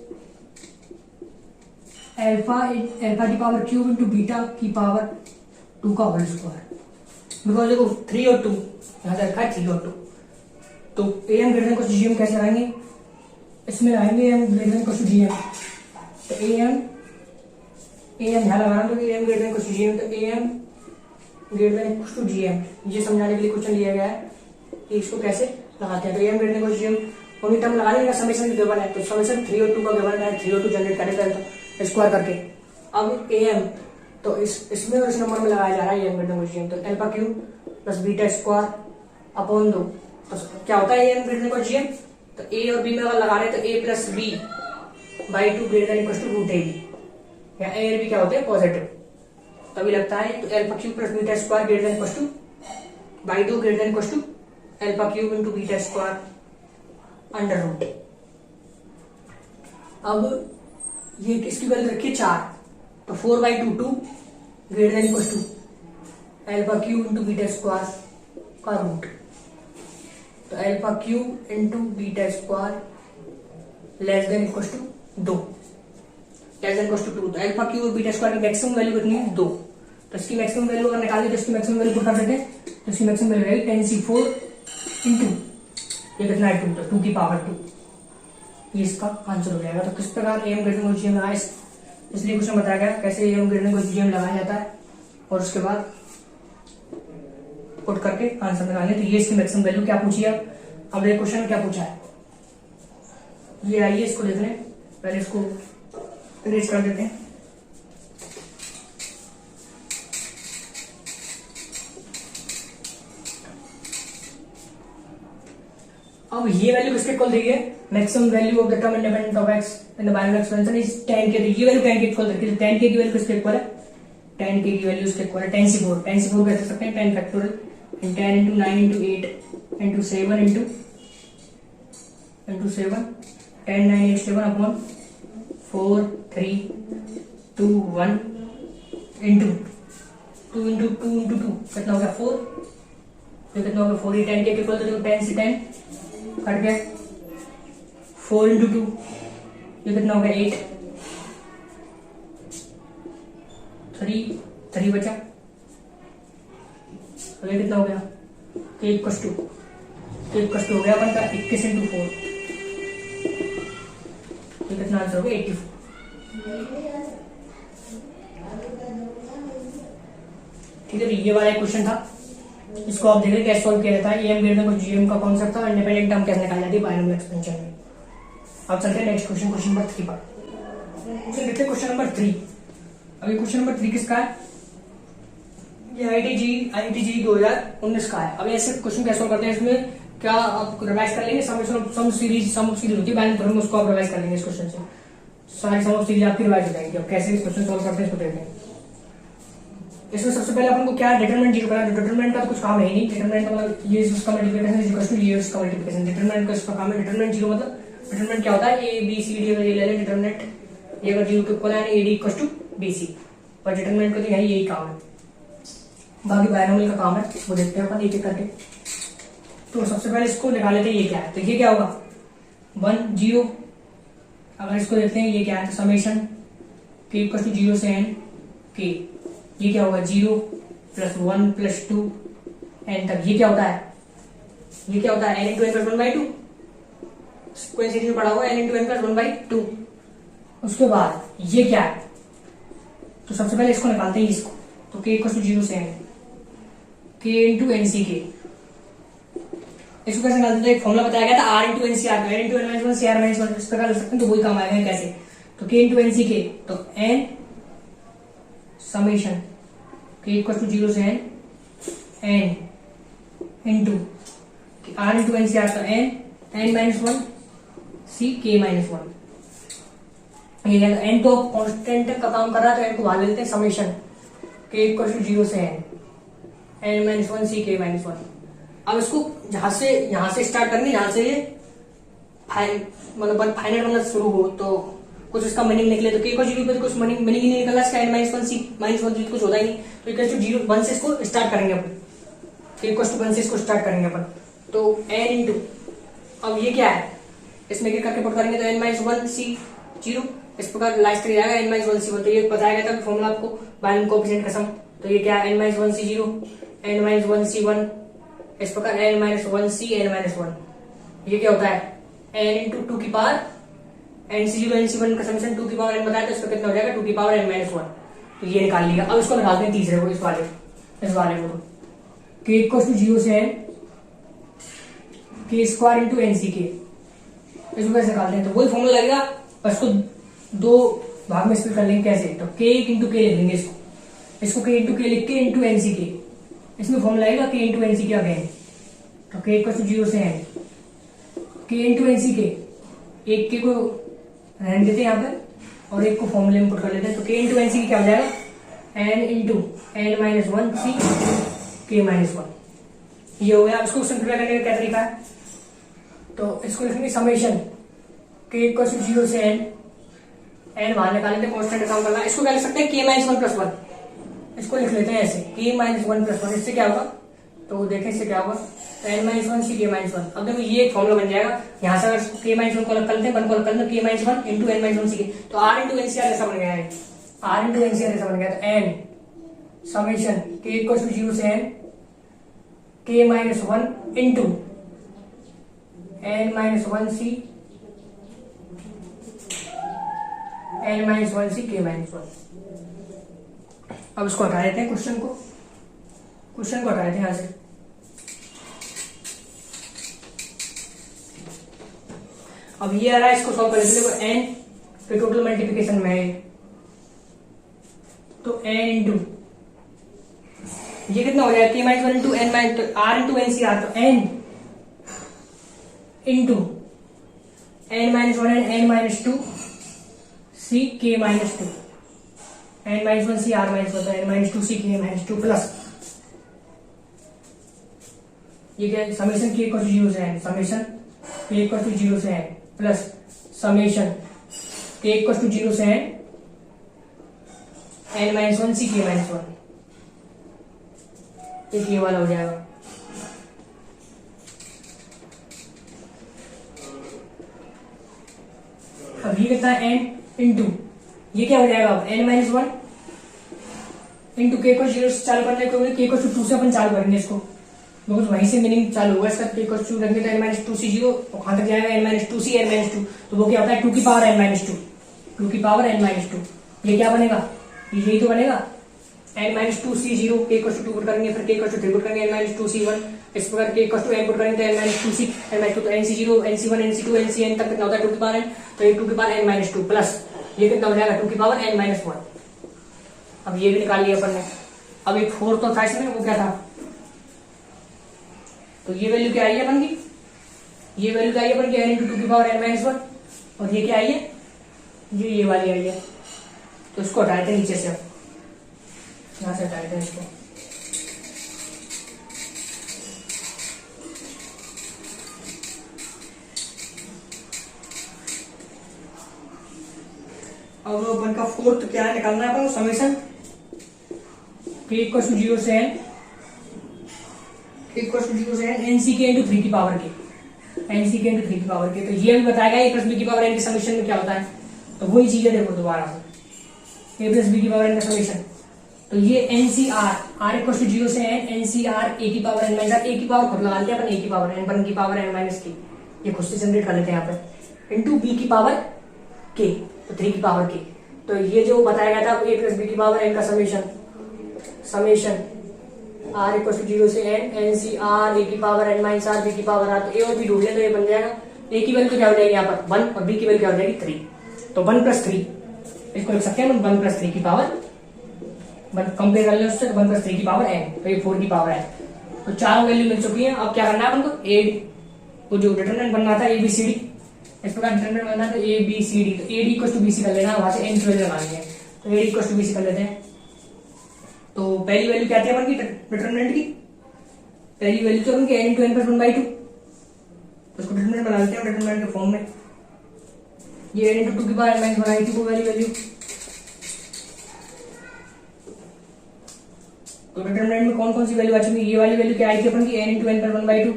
अल्फा की पावर क्यूब इंटू बीटा की पावर 2 का होल स्क्वायर, बिकॉज देखो 3 और 2 यहाँ से रखा है 3 और 2, तो am ग्रेटर देन को gm कैसे लगाएंगे, इसमें आएंगे am ग्रेटर देन को gm, तो am ध्यान लगा रहा हूँ, am ग्रेटर देन को gm, तो am greater than to gm, ये समझाने के लिए क्वेश्चन लिया गया है कि इसको कैसे लगाते हैं। तो am ग्रेटर देन को gm ओनली टर्म लगाने का समेशन गिवन है, तो समेशन 3 और 2 का गिवन है, 3 और 2 जनरेट करेंगे तो स्क्वायर करके। अब am तो इसमें और इस नंबर में लगाया जा रहा है am ग्रेटर देन को gm, तो alpha cube plus beta square upon 2, तो क्या होता है am ग्रेटर देन को gm, तो ए और बी में अगर लगा रहे हैं तो a plus b by 2 greater than equal to root a b, या ए और बी क्या होते हैं पॉजिटिव, तभी लगता है। तो alpha cube plus beta square greater than equal to by 2 greater than equal to alpha cube into beta square under root. अब ये इसकी वैल्यू रखिए 4, तो 4 by 2 2 greater than equal to alpha cube into beta square का root. तो alpha cube into beta square less than equal to 2, less than equal to 2। तो alpha cube और बीटा स्क्वायर की मैक्सिमम वैल्यू कितनी है 2, तो इसकी मैक्सिमम वैल्यू अगर निकालें तो इसकी मैक्सिमम वैल्यू पुट कर देते हैं, तो इसकी मैक्सिमम वैल्यू रहेगी 10c4 इंटू ये कितना है 2, तो 2 की पावर 2, ये इसका आंसर हो जाएगा। तो किस प्रकार एम ग्रेटर देन जीएम लगाए, इसलिए क्वेश्चन बताया गया कैसे एम ग्रेटर देन जीएम लगाया जाता है, और उसके बाद पुट करके आंसर निकालने। तो ये इसकी मैक्सिमम वैल्यू क्या पूछी है, अब ये क्वेश्चन में क्या पूछा है, ये आइए इसको देख लें, पहले इसको इरेज कर देते हैं। अब ये वैल्यू किसके इक्वल दी है, maximum value of the term independent of x in the binomial expansion is 10 के, तो ये वैल्यू 10 के इक्वल रखी है। 10 के की वैल्यू किसके इक्वल है, 10 के की वैल्यू इसके इक्वल है 10c4, 10c4 कैसे सकते हैं 10 factorial 10 into 9 into 8 into 7 into 7 10 9 8 7 upon 4 3 2 1 into 2 into 2 into 2 कितना हो गया 4, तो कितना हो गया 4, 10 के इक्वल, तो 10 से 10 कट गया, 4 इंटू 2 ये कितना हो गया 8, 3 बचा, ये कितना हो गया केक कस्ट हो गया अपन का 21 इंटू 4, ये कितना आंसर हो गया 84। ठीक है, तो ये वाला क्वेश्चन था, इसको आप देखें कैसे सॉल्व किया जाता है। एम ग्रेटर देन जीएम का कॉन्सेप्ट था, इंडिपेंडेंट टर्म कैसे निकाली जाती है बाइनोमियल एक्सपेंशन में। अब चलते हैं नेक्स्ट क्वेश्चन, क्वेश्चन नंबर 3 पर। चलिए देखते हैं क्वेश्चन नंबर 3। अभी क्वेश्चन नंबर 3 किसका है, ये IIT-JEE 2019 का है। अभी ऐसे क्वेश्चन कैसे सॉल्व करते हैं, इसमें क्या आप रिवाइज कर लेंगे, सम सीरीज होती है बाइनोमियल थ्योरम, उसको आप रिवाइज कर लेंगे। इस क्वेश्चन से सारी सम सीरीज आपकी रिवाइज हो जाएगी। अब कैसे इस क्वेश्चन सॉल्व करते हैं इसको देखते हैं। इसमें सबसे पहले अपन को क्या डिटरमिनेंट जीरो करना है, डिटरमिनेंट का तो कुछ काम है ही नहीं, डिटरमिनेंट का मतलब ये इसका मल्टीप्लिकेशन इज इक्वल टू ये इसका मल्टीप्लिकेशन, डिटरमिनेंट का इसका काम है। डिटरमिनेंट जीरो मतलब डिटरमिनेंट क्या होता है, ए बी सी डी अगर ये ले लें डिटरमिनेंट, ये अगर जीरो के इक्वल है A D equal to B C, और डिटरमिनेंट का तो यही काम है, बाकी बायनोमियल का काम है, वो देखते हैं अपन एक एक करके। तो सबसे पहले इसको निकाल लेते हैं, ये क्या है, तो ये क्या होगा 1 0, अगर इसको देखते हैं ये क्या है समेशन के इक्वल टू 0 से n के, ये क्या होगा 0 प्लस 1 प्लस 2 एन तक, ये क्या होता है n इंटू n प्लस 1/2, कोई सीरीज में पढ़ा हुआ n इंटू n प्लस 1/2। उसके बाद ये क्या है, तो सबसे पहले इसको निकालते हैं इसको, तो k इक्वल टू 0 से n k into N C K, इसको कैसे निकालते हैं, एक फॉर्मूला बताया गया था r into N C R, n इंटू n माइनस 1 cr माइनस 1, इस प्रकार लिख सकते हैं, तो वही काम आएगा कैसे, तो k इंटू एन सी के, तो n summation k equal to 0 से n into r into N C are, तो n minus 1 c k minus 1, ये n तो कांस्टेंट का काम कर रहा है, तो n को बाहर ले लेते हैं, समेशन k इक्वल टू 0 से n minus 1 c k minus 1। अब इसको यहां से स्टार्ट करनी, यहां से मतलब फाइनल बनना शुरू हो, तो कुछ इसका मीनिंग निकले, तो k को 0 पे कुछ मीनिंग ही नहीं निकला इसका, n माइनस 1 c माइनस 1 कुछ होता ही नहीं, तो इक्वल टू 0 1 से इसको स्टार्ट करेंगे अपन, k इक्वल टू 1 से इसको स्टार्ट करेंगे अपन, तो n इंटू, अब ये क्या है, इसमें क्या करके पुट करेंगे, तो n माइनस 1 c 0, इस प्रकार लास्ट तक जाएगा n माइनस 1 c 1, तो ये बताया गया था फॉर्मूला आपको बाइनोमियल कोएफिशिएंट का सम, तो ये क्या है n minus 1 c 0 n minus 1 c 1, इस प्रकार n minus 1 c n minus 1, ये क्या होता है n इंटू 2 की power n c 0 n c 1 का समेशन 2 की पावर n बताया, तो इसका कितना हो जाएगा 2 की पावर n माइनस 1, तो ये निकाल लिया। अब इसको निकालते हैं तीसरे को, इस वाले को, k इक्वल टू 0 से n k square into N C K, इसको कैसे निकालते हैं, तो वही फॉर्मूला लगेगा, बस इसको दो भाग में स्प्लिट कर लेंगे, कैसे, तो k इंटू k लिख लेंगे, इसको k इंटू k लिख के इंटू एन सी के, इसमें फॉर्मूला आएगा k इंटू एन सी के अगेन, तो k इक्वल टू 0 से n के इंटू एन सी के, एक के को रहने देते हैं यहाँ पे और एक को फॉर्मूले में पुट कर लेते हैं। तो के इंटू एन सी क्या हो जाएगा, n into n minus one C k minus one, ये हो गया। अब इसको सिंप्लीफाई करने का क्या तरीका है, तो इसको लिखेंगे समेशन के इक्वल टू 0 से एन बाहर निकालेंगे, कॉन्स्टेंट काम करना। इसको क्या लिख सकते हैं, k minus one plus one, इसको लिख लेते हैं ऐसे, के माइनस वन प्लस वन। इससे क्या होगा, तो देखें इससे क्या होगा, तो n minus one C k minus one. अब देखो ये एक फॉर्मूला बन जाएगा, यहाँ से अगर के माइनस वन को अलग कर लेते हैं, वन को अलग कर लेते हैं, k minus one into n minus one C के, तो r into N C r ऐसा बन गया है, r into N C r ऐसा बन गया। तो n summation k equal to 0 से n k minus one into n minus one C N minus one C k minus one. अब इसको हटा देते हैं, क्वेश्चन को हटा देते हैं यहां से। अब ये आ रहा है, इसको सॉल्व कर लेते हैं। देखो एन के टोटल मल्टीप्लिकेशन में है, तो एन इंटू ये कितना हो जाएगा, k minus one into n minus r into N C are, तो n into n minus one and n minus two C k minus two, n minus one C r minus one n minus two C k minus two plus ये क्या है, summation k equal to 0 से N, summation k equal to 0 से N plus summation k equal to 0 से N minus one C k minus one, एक ये वाला हो जाएगा। अब ये कितना है, एन इंटू ये क्या हो जाएगा, अब एन माइनस वन इंटू के को 0 से चालू करने को के को 2 से अपन चालू करेंगे इसको, बिकॉज वहीं से मीनिंग चालू होगा इसका। के को 2 रखेंगे तो एन माइनस टू सी 0, तो कहां तक जाएगा, N minus two C N minus two, तो वो क्या होता है 2 की पावर एन माइनस टू, 2 की पावर एन माइनस टू। ये क्या बनेगा, यही तो बनेगा, एन माइनस टू सी 0 के को 2 पुट करेंगे, फिर के को 3 पुट करेंगे, एन माइनस टू सी 1, इस प्रकार के को एन पुट करेंगे तो n minus two C N minus two, तो n C 0 n C 1 n C 2 n C n तक कितना होता है 2 की पावर एन, तो ये 2 की power N minus two plus ये कितना हो जाएगा 2 की पावर एन माइनस वन। अब ये भी निकाल लिया अपन ने। अब एक 4 तो था इसमें, वो क्या था, तो ये वैल्यू क्या आई है अपन की, ये वैल्यू क्या आई है अपन की, एन इंटू 2 की पावर एन माइनस वन, और ये क्या आई है, ये वाली आई है। तो इसको हटा देते नीचे से, अब यहां से हटा देते हैं इसको। अब अपन का फोर्थ क्या है, निकालना है अपन को, समेशन के इक्वल टू 0 से एन एन सी के इंटू 3 की पावर के, एन सी के इंटू 3 की पावर के। तो ये भी बताएगा ए प्लस बी की पावर एन के समेशन में क्या होता है, तो वही चीजें देखो दोबारा से, ए प्लस बी की पावर एन का समेशन। तो ये N C R equal to 0 से एन सी आर ए की power N minus R, A की पावर खुद लगाते हैं अपन, ए की पावर एन वन की पावर एन माइनस की, ये खुद से जनरेट कर लेते हैं यहाँ पे, इंटू बी की पावर के, तो 3 की पावर के। तो ये जो बताया गया था ए प्लस बी की पावर एन का समेशन आर इक्वल टू 0 से एन सी आर ए की power N minus R B की पावर आर, तो ए और बी ढूंढ लिया तो ये बन जाएगा, ए की वैल्यू क्या हो जाएगी यहाँ पर 1 और बी की वैल्यू क्या हो जाएगी 3, तो 1 प्लस 3 इसको लिख सकते हैं 1 प्लस 3 की पावर, कंपेयर कर लें उससे, 1 प्लस 3 की पावर एन, तो ये 4 की पावर है। तो चारों वैल्यू मिल चुकी है। अब क्या करना है अपन को, ए वो जो डिटरमिनेंट बनना था ए बी सी डी, इस प्रकार डिटरमिनेंट बनना है, तो ए बी सी डी, तो A D equal to B C कर लेना, वहां से एन की वैल्यू लगानी है, तो A D equal to B C कर लेते हैं। तो पहली वैल्यू क्या थी अपन की डिटरमिनेंट की, पहली वैल्यू तो अपन की एन इंटू एन प्लस 1/2, उसको डिटरमिनेंट बना लेते हैं डिटरमिनेंट के फॉर्म में, ये एन इंटू 2 की पावर एन माइनस 1 आई थी वो वाली वैल्यू। तो डिटरमिनेंट में कौन कौन सी वैल्यू आ चुकी है, ये वाली वैल्यू क्या आई थी अपन की एन इंटू एन प्लस 1/2,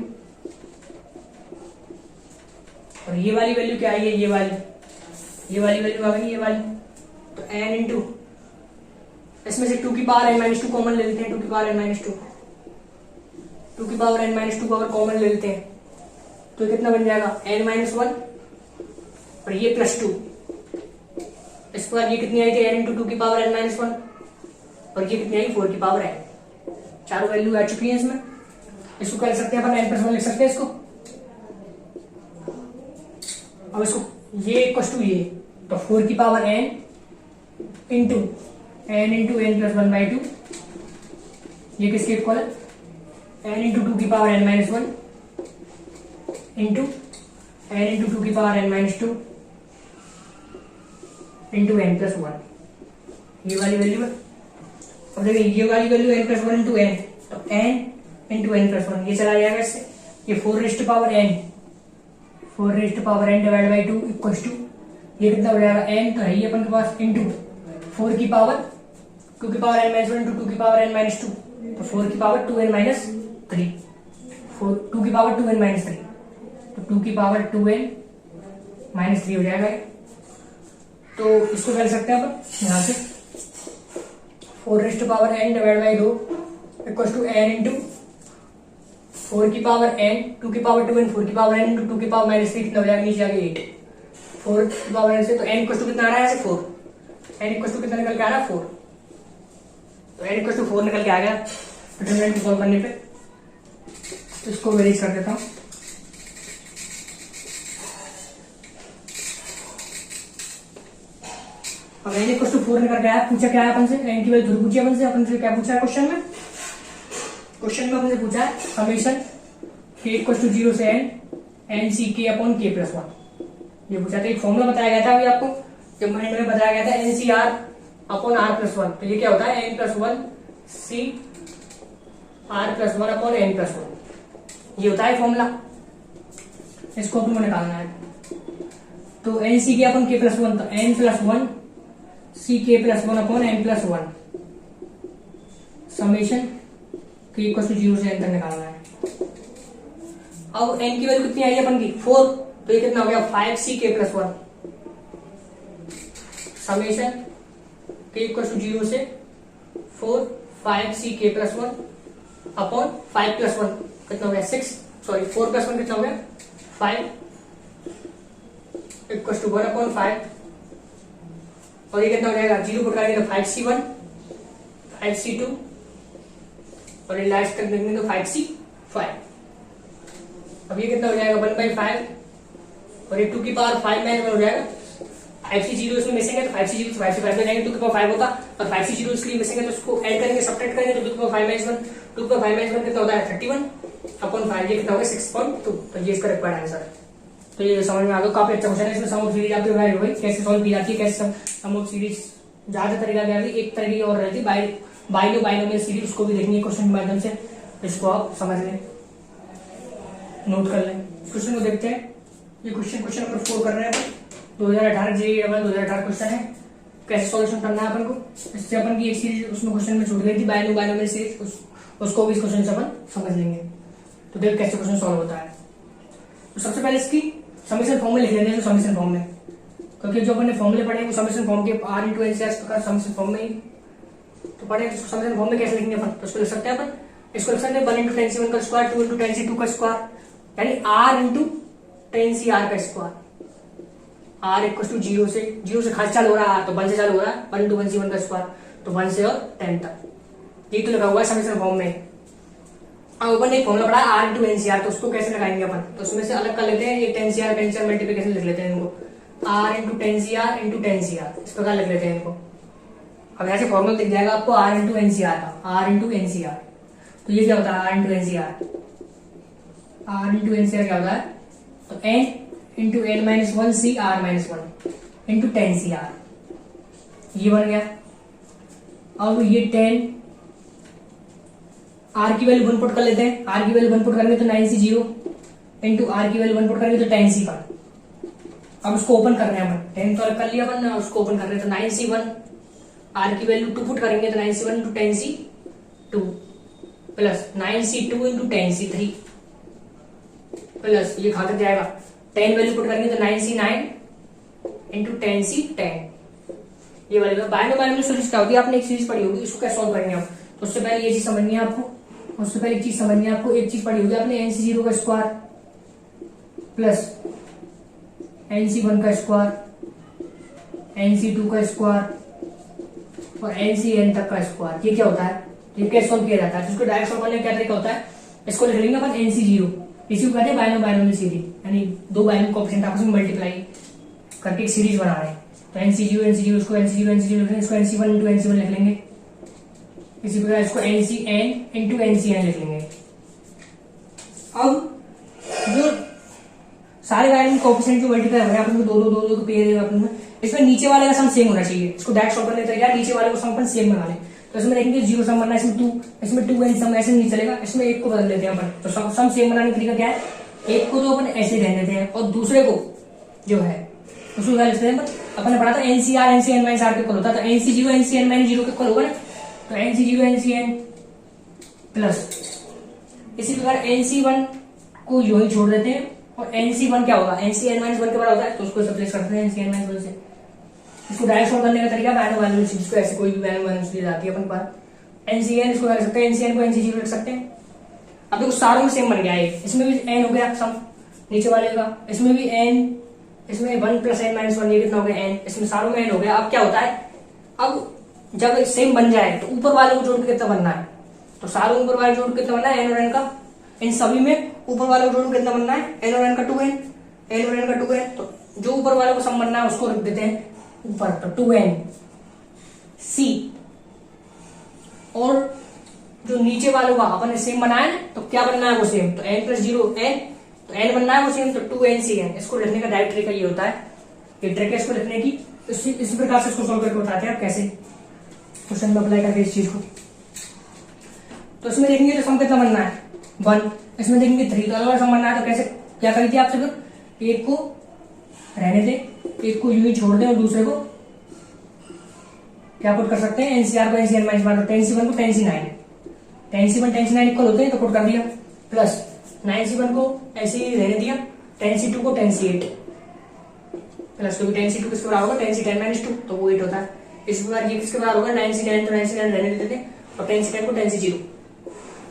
और ये वाली वैल्यू क्या आई है, ये वाली वैल्यू आ गई, ये वाली, तो एन इंटू इसमें से 2 की पावर एन माइनस 2 कॉमन ले लेते हैं, 2 की पावर एन माइनस 2 की पावर एन माइनस 2 को अगर कॉमन ले लेते हैं तो कितना बन जाएगा एन माइनस 1 और ये प्लस 2, इस पर ये कितनी आई थी एन इंटू 2 की पावर एन माइनस 1 और ये कितनी आई 4 की पावर एन, चारों वैल्यू आ चुकी है इसमें। इसको क्या लिख सकते हैं अपन, एन प्लस 1 लिख सकते हैं इसको। अब इसको ये इक्वल टू ये, तो 4 की power n into n plus 1/2, ये किसके इक्वल है, एन इंटू 2 की power N minus 1 into n into two की power n minus two into n plus one, ये वाली वैल्यू है। अब देखिए ये वाली value n plus one into n, तो n into n plus one ये चला जाएगा इससे, ये 4 raised power n divide by 2 equal to ये कितना हो जाएगा n तो है ही अपन के पास इंटू 4 की पावर 2 की power n minus one into 2 की पावर n माइनस टू, तो 4 की पावर 2n माइनस 3, 2 की पावर 2n माइनस 3, तो 2 की पावर 2n माइनस 3 हो जाएगा। तो इसको कर सकते हैं अपन यहाँ से 4 raised power n divide by 2 equal to n into 4 की पावर n 2 की पावर 2n 4 की पावर n इंटू 2 की पावर माइनस 3 कितना हो जाएगा, नीचे आगे 8, 4 की पावर n से, तो n इक्वल टू कितना आ रहा है ऐसे 4, n इक्वल टू कितना निकल के आ रहा है 4, तो n इक्वल टू 4 निकल के आ गया डिटरमिनेंट को सॉल्व करने पे। तो इसको वेरीज कर देता हूँ। अब n इक्वल टू 4 निकल के आया, पूछा क्या है अपन से, n की वैल्यू थोड़ी पूछी अपन से क्या पूछा है क्वेश्चन में अपन से पूछा है समेशन k इक्वल टू 0 से n सी के अपॉन k प्लस 1, ये पूछा था। एक फॉर्मूला बताया गया था अभी आपको, जब माइंड में बताया गया था NCR अपॉन r प्लस 1, तो ये क्या होता है n प्लस 1 सी r plus 1 upon n plus 1, ये होता है फॉर्मूला। इसको अपन को निकालना है, तो n सी के अपॉन k प्लस 1, तो n plus 1 C K plus 1 upon n plus 1 summation k equal to 0 से n तक निकालना है। अब n की वैल्यू कितनी आई अपन की 4, तो ये कितना हो गया 5c k plus 1 summation k equal to 0 से 4 5c k plus 1 upon 5 plus 1 कितना हो गया 6, सॉरी 4 प्लस 1 कितना हो गया 5 इक्वल टू 1 अपॉन 5, और ये कितना हो जाएगा 0 पुट करेंगे तो 5c1 5c2 और ये लास्ट तक देखेंगे तो 5c5। अब ये कितना हो जाएगा 1/5 और ये 2 की पावर 5 में हो जाएगा, 5c0 इसमें मिसिंग है तो 5c0 से 5 में जाएंगे, 2 की पावर 5 होता और 5c0 इसलिए मिसिंग है तो उसको ऐड करेंगे सब्ट्रैक्ट करेंगे तो 2 की पावर 5 माइनस 1, 2 की पावर 5 माइनस 1 कितना होता है 31 अपॉन 5, ये कितना होगा 6.2, तो ये इसका रिक्वायर्ड आंसर है। तो ये समझ में आ गया, काफी अच्छा क्वेश्चन है। इसमें सम ऑफ सीरीज आपकी वैल्यू हुई कैसे सॉल्व की जाती है, कैसे सम ऑफ सीरीज ज्यादा तरीका क्या है, एक तरीके और रहती है बाइनोमियल सीरीज, उसको भी देखनी है क्वेश्चन के माध्यम से, इसको आप समझ लें नोट कर लें। क्वेश्चन को देखते हैं, ये क्वेश्चन नंबर 4 कर रहे हैं अपन 2018 जेईई 2018 क्वेश्चन है, कैसे सॉल्यूशन करना है अपन को। इससे अपन की एक सीरीज उसमें क्वेश्चन में छूट गई थी बाइनोमियल सीरीज, उसको भी इस क्वेश्चन से अपन समझ लेंगे। तो देख कैसे क्वेश्चन सॉल्व होता है। तो सबसे पहले इसकी समेशन फॉर्म में लिख लेते हैं, तो समेशन फॉर्म में, क्योंकि जो अपन ने फॉर्मूले पढ़े वो समेशन फॉर्म के r इंटू एन इस प्रकार समेशन फॉर्म में ही तो पढ़े, तो समेशन फॉर्म में कैसे लिखेंगे अपन, तो इसको लिख सकते हैं अपन, इसको लिख सकते हैं 1 इंटू 10c1 का स्क्वायर 2 इंटू 10c2 का स्क्वायर, यानी r इंटू 10cr का स्क्वायर, r इक्वल टू 0 से खास चालू हो रहा है तो 1 से चालू हो रहा है, 1 इंटू 1c1 का स्क्वायर, तो 1 से और 10 तक, ये तो लगा हुआ है समेशन फॉर्म में। अब अपन एक फॉर्मूला पढ़ा है r इंटू एनसीआर, तो उसको कैसे लगाएंगे अपन, तो उसमें से अलग कर लेते हैं, ये 10cr मल्टीप्लिकेशन लिख लेते हैं इनको, r into 10cr into 10cr इस प्रकार लिख लेते हैं इनको। अब यहाँ से फॉर्मूला दिख जाएगा आपको r इंटू एनसीआर का, r इंटू एनसीआर, तो ये क्या होता है r into NCR, r into NCR क्या होता है, तो n इंटू n माइनस 1 सी r माइनस 1 इंटू 10cr, ये बन गया। अब ये 10 r की वैल्यू 1 पुट कर लेते हैं, r की वैल्यू 1 पुट करेंगे तो 9c0 इंटू r की वैल्यू 1 पुट करेंगे तो 10c1। अब उसको ओपन कर रहे हैं अपन, 10 तो अलग कर लिया अपन, उसको ओपन कर रहे हैं तो 9c1, r की वैल्यू 2 पुट करेंगे तो 9c1 into 10c2 plus 9c2 into 10c3 plus ये खाते जाएगा 10 वैल्यू पुट करेंगे तो 9c9 इंटू 10c10, ये वाली बाइनोमियल सीरीज क्या होती है, आपने एक सीरीज पढ़ी होगी, इसको कैसे सॉल्व करेंगे आप। तो उससे पहले ये चीज समझनी है आपको, उससे पहले एक चीज समझनी है आपको, एक चीज पढ़ी होगी आपने nc0 का स्क्वायर प्लस nc1 का स्क्वायर nc2 का स्क्वायर और ncn तक का स्क्वायर, ये क्या होता है, ये कैसे सॉल्व किया जाता है। तो इसको डायरेक्ट सॉल्व करने का क्या तरीका होता है, इसको लिख लेंगे अपन nc0, इसी को कहते हैं बाइनोमियल सीरीज, यानी दो बाइनोमियल कोएफिशिएंट आपस में मल्टीप्लाई करके एक सीरीज बना रहे हैं। तो nc0 इसको nc0 लिख लेंगे, इसको nc1 इंटू nc1 लिख लेंगे, इसी प्रकार इसको ncn इंटू ncn लिख लेंगे। अब जो सारे बाइनोमियल कोएफिशिएंट जो मल्टीप्लाई हो रहे हैं अपन को दो दो तो पेयर है अपन में, इसमें नीचे वाले का सम सेम होना चाहिए। इसको डायरेक्ट सॉल्व करने तरीका नीचे वाले को सम अपन सेम बना ले। तो इसमें देखेंगे 0 सम बनना है, इसमें 2, इसमें 2n सम ऐसे नहीं चलेगा, इसमें 1 को बदल देते हैं अपन। तो सम सेम बनाने का तरीका क्या है, एक को तो अपन ऐसे रहने देते हैं और दूसरे को जो है उसको क्या लिखते हैं अपन ने पढ़ा था NCR NCn माइनस R के इक्वल होता है। तो NC0 NCn माइनस 0 के इक्वल होगा ना, तो NC0 NCn प्लस इसी प्रकार NC1 को यूं ही छोड़ देते हैं और NC1 क्या होगा, NCn माइनस 1 के बराबर होता है, तो उसको रिप्लेस करते हैं NCn माइनस 1 से। इसको डायरेक्ट सॉल्व करने का तरीका बायनोमियल जिसको ऐसे कोई भी बायनोमियल ली जाती है अपन पर NCn, इसको कर सकते हैं NCn को NC0 लिख सकते हैं। अब देखो सारों में सेम बन गया है, इसमें भी n हो गया सम नीचे वाले का, इसमें भी n, इसमें 1 प्लस n माइनस 1 ये कितना हो गया n, इसमें सारों में n हो गया। अब क्या होता है, अब जब सेम बन जाए तो ऊपर वाले को जोड़ के कितना बनना है, तो सारों ऊपर वाले जोड़ के कितना बनना है n और n का, इन सभी में ऊपर वाले को जोड़ के कितना बनना है n और n का 2n, n और n का 2n। तो जो ऊपर वाले को सम बनना है उसको रख देते हैं ऊपर, तो 2n c, और जो नीचे वालों का अपन ने सेम बनाया है तो क्या बनना है वो सेम, तो n प्लस 0 n, तो n बनना है वो सेम, तो 2ncn। इसको लिखने का डायरेक्ट तरीका ये होता है, ये ट्रिक है इसको लिखने की। इसी प्रकार से इसको सोल्व करके बताते हैं आप कैसे क्वेश्चन में अप्लाई करके इस चीज को। तो इसमें देखेंगे तो सम कितना बनना है 1, इसमें देखेंगे 3, तो अगर सम बनना है तो कैसे क्या करी थी आपसे, फिर एक को रहने दे, एक को यूं ही छोड़ दे और दूसरे को क्या पुट कर सकते हैं NCR को NCn माइनस 1, 10C1 को 10C9, 10C1 10C9 इक्वल होते हैं तो पुट कर दिया, प्लस 9C1 को ऐसे ही रहने दिया, 10C2 को 10C8 प्लस, क्योंकि 10C2 किसके बराबर होगा 10C10 माइनस 2, तो वो 8 होता है। इस बार ये किसके बराबर होगा 9C9, तो 9C9 रहने देते थे और 10C10 को 10C0।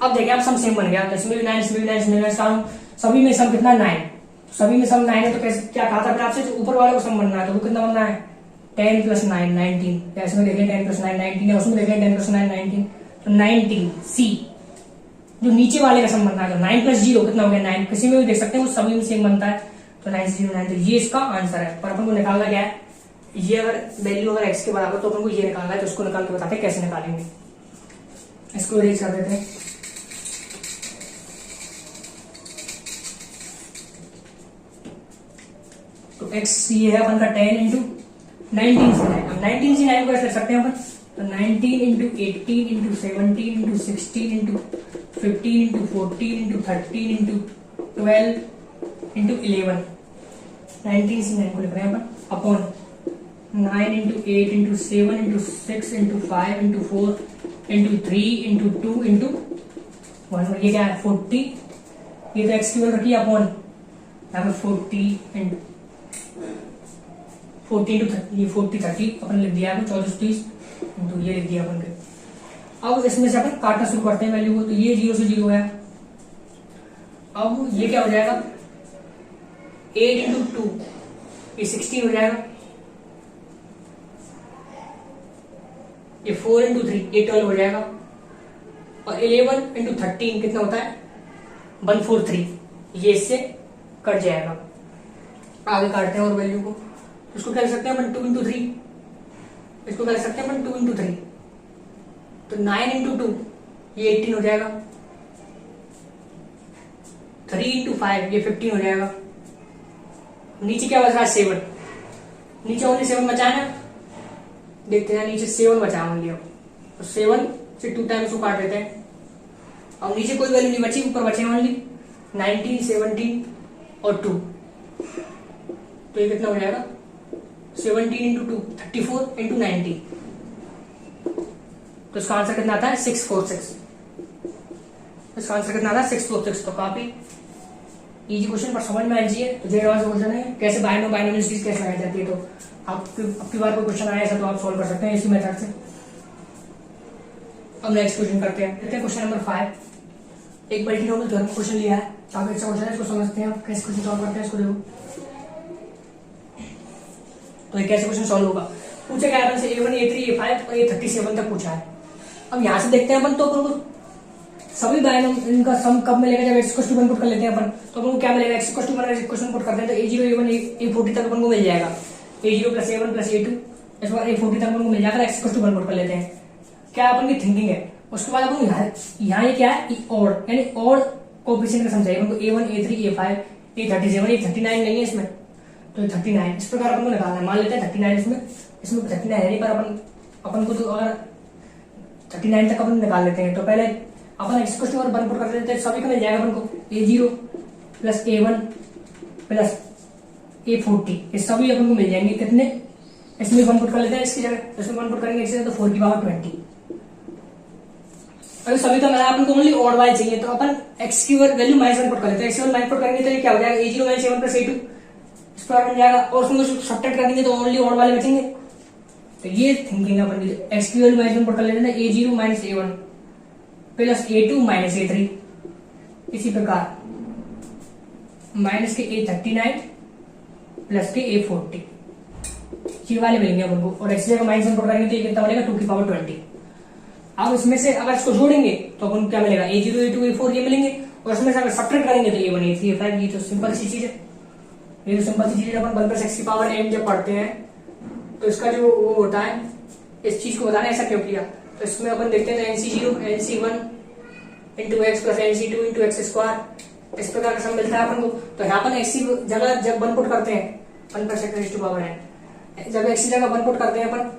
अब देखिए आप सम सेम बन गया, तो इसमें भी 9, इसमें भी 9, इसमें 9, सभी में सम कितना 9, सभी में सम 9 है। तो कैसे क्या कहा था फिर आपसे, जो ऊपर वाले को सम बनना है तो वो कितना बनना है 10 प्लस 9 19, या इसमें देख लें 10 प्लस 9 19 है, उसमें देख लें 10 प्लस 9 19, तो 19c। जो नीचे वाले का सम बनना है तो 9 प्लस 0 कितना हो गया 9, किसी में भी देख सकते हैं वो सभी में सेम बनता है, तो 9 0 9, तो ये इसका आंसर है। पर अपन को निकालना क्या है, ये अगर वैल्यू अगर x के बराबर तो अपन को ये निकालना है, तो उसको निकाल के बताते हैं कैसे निकालेंगे। इसको इरेज कर देते हैं, तो x ये है अपन का 10 इंटू 19 से 9, अब 19 से 9 को ऐसे लिख सकते हैं अपन, तो 19 into 18 into 17 into 16 into 15 into 14 into 13 into 12 into 11, 19 से 9 को लिख रहे हैं अपन, अपॉन 9 into 8 into 7 into 6 into 5 into 4 into 3 into 2 into 1, ये क्या है 40, ये तो एक्स की वैल्यू रखी है अपॉन यहाँ पे 40 इंटू 40 इंटू 30, ये 40 30 अपन लिख दिया है 24 30 इंटू ये लिख दिया अपन के। अब इसमें से अपन काटना शुरू करते हैं वैल्यू को, तो ये 0 से 0 है, अब ये क्या हो जाएगा 8 इंटू 2 ये 16 हो जाएगा, ये 4 इंटू 3 ये 12 हो जाएगा, और 11 इंटू 13 कितना होता है 143, ये इससे कट जाएगा। आगे काटते हैं और वैल्यू को, इसको क्या कर सकते हैं अपन 2 इंटू 3, इसको क्या कर सकते हैं अपन 2 इंटू 3, तो 9 इंटू 2 ये 18 हो जाएगा, 3 इंटू 5 ये 15 हो जाएगा। नीचे क्या बच रहा है 7, नीचे ओनली 7 बचा है ना, देखते हैं नीचे 7 बचा ओनली, तो 7 से 2 टाइम्स को काट देते हैं, अब नीचे कोई वैल्यू नहीं बची, ऊपर बचे ओनली 19 17 और 2, तो ये कितना हो जाएगा 17 इंटू 2 34 इंटू 90, तो इसका आंसर कितना आता है 646, इसका आंसर कितना आता है 646। तो काफी इजी क्वेश्चन पर समझ में आ जाइए, तो जो क्वेश्चन है कैसे बायनोमियल सीरीज कैसे लगाई जाती है, तो आपकी बार कोई क्वेश्चन आया ऐसा तो आप सॉल्व कर सकते हैं इसी मेथड से। अब नेक्स्ट क्वेश्चन करते हैं, क्वेश्चन नंबर 5, एक पॉलिनोमियल थ्योरम क्वेश्चन लिया है, काफी अच्छा क्वेश्चन है, इसको समझते हैं कैसे क्वेश्चन सॉल्व करते हैं इसको देखो। तो ये कैसे क्वेश्चन सॉल्व होगा, पूछा गया अपन से A1 A3 A5 और A37 तक पूछा है। अब यहाँ से देखते हैं अपन, तो अपन को सभी बायनोमियल इनका सम कब मिलेगा जब x = 1 पुट कर लेते हैं अपन, तो अपन को क्या मिलेगा x = 1 क्वेश्चन पुट करते हैं, तो A0 A1 A40 तक अपन को मिल जाएगा, A0 plus A1 plus A2, इसके बाद A40 तक अपन को मिल जाएगा, x = 1 पुट कर लेते हैं, क्या अपन की थिंकिंग है। उसके बाद अपन यहाँ ये क्या है ऑड, यानी ऑड कोएफिशिएंट का सम चाहिए अपन को, A1 A3 A5 ये 37, ये 39 नहीं है इसमें, तो 39 इस प्रकार अपन को निकालना है। मान लेते हैं 39 इसमें 39 है नहीं, पर अपन को तो अगर 39 तक अपन निकाल लेते हैं तो पहले अपन x को वन पुट कर देते हैं, सभी का मिल जाएगा अपन को a0 plus a1 plus a40, ये सभी अपन को मिल जाएंगे कितने, इसमें वन पुट कर लेते हैं इसकी जगह, इसमें वन पुट करेंगे इससे तो 4 की पावर 20। अगर सभी का मिला अपन को ओनली ऑड वाले चाहिए तो अपन x की वैल्यू माइनस वन पुट कर लेते हैं, x1 माइनस पुट करेंगे तो ये क्या हो जाएगा a0 minus a1 plus a2 इस प्रकार बन जाएगा, और उसमें सब्ट्रैक्ट कर देंगे तो ओनली ऑड वाले बचेंगे। तो ये थिंकिंग अपन की, x की वैल्यू माइनस वन पुट कर लेते हैं a0 minus a1 plus a2 minus a3, इसी प्रकार माइनस के a39 प्लस के a40 ये वाले मिलेंगे अपन को, और x जगह माइनस वन पुट करेंगे तो ये कितना बनेगा 2 की पावर 20। अब इसमें से अगर इसको जोड़ेंगे तो अपन क्या मिलेगा a0 a2 a4 ये मिलेंगे, और इसमें से अगर सब्ट्रैक्ट करेंगे तो ये a1 a3 a5, ये तो सिंपल सी चीज है, ये तो सिंपल सी चीज है। अपन 1 प्लस x की पावर n जब पढ़ते हैं तो इसका जो वो होता है इस चीज को बताना ऐसा क्यों किया, तो इसमें अपन देखते हैं nc0 nc1 into x plus nc2 into x square इस प्रकार का सम मिलता है अपन को। तो यहाँ पर x की जगह जब वन पुट करते हैं 1 plus x to power n, जब x की जगह वन पुट करते हैं अपन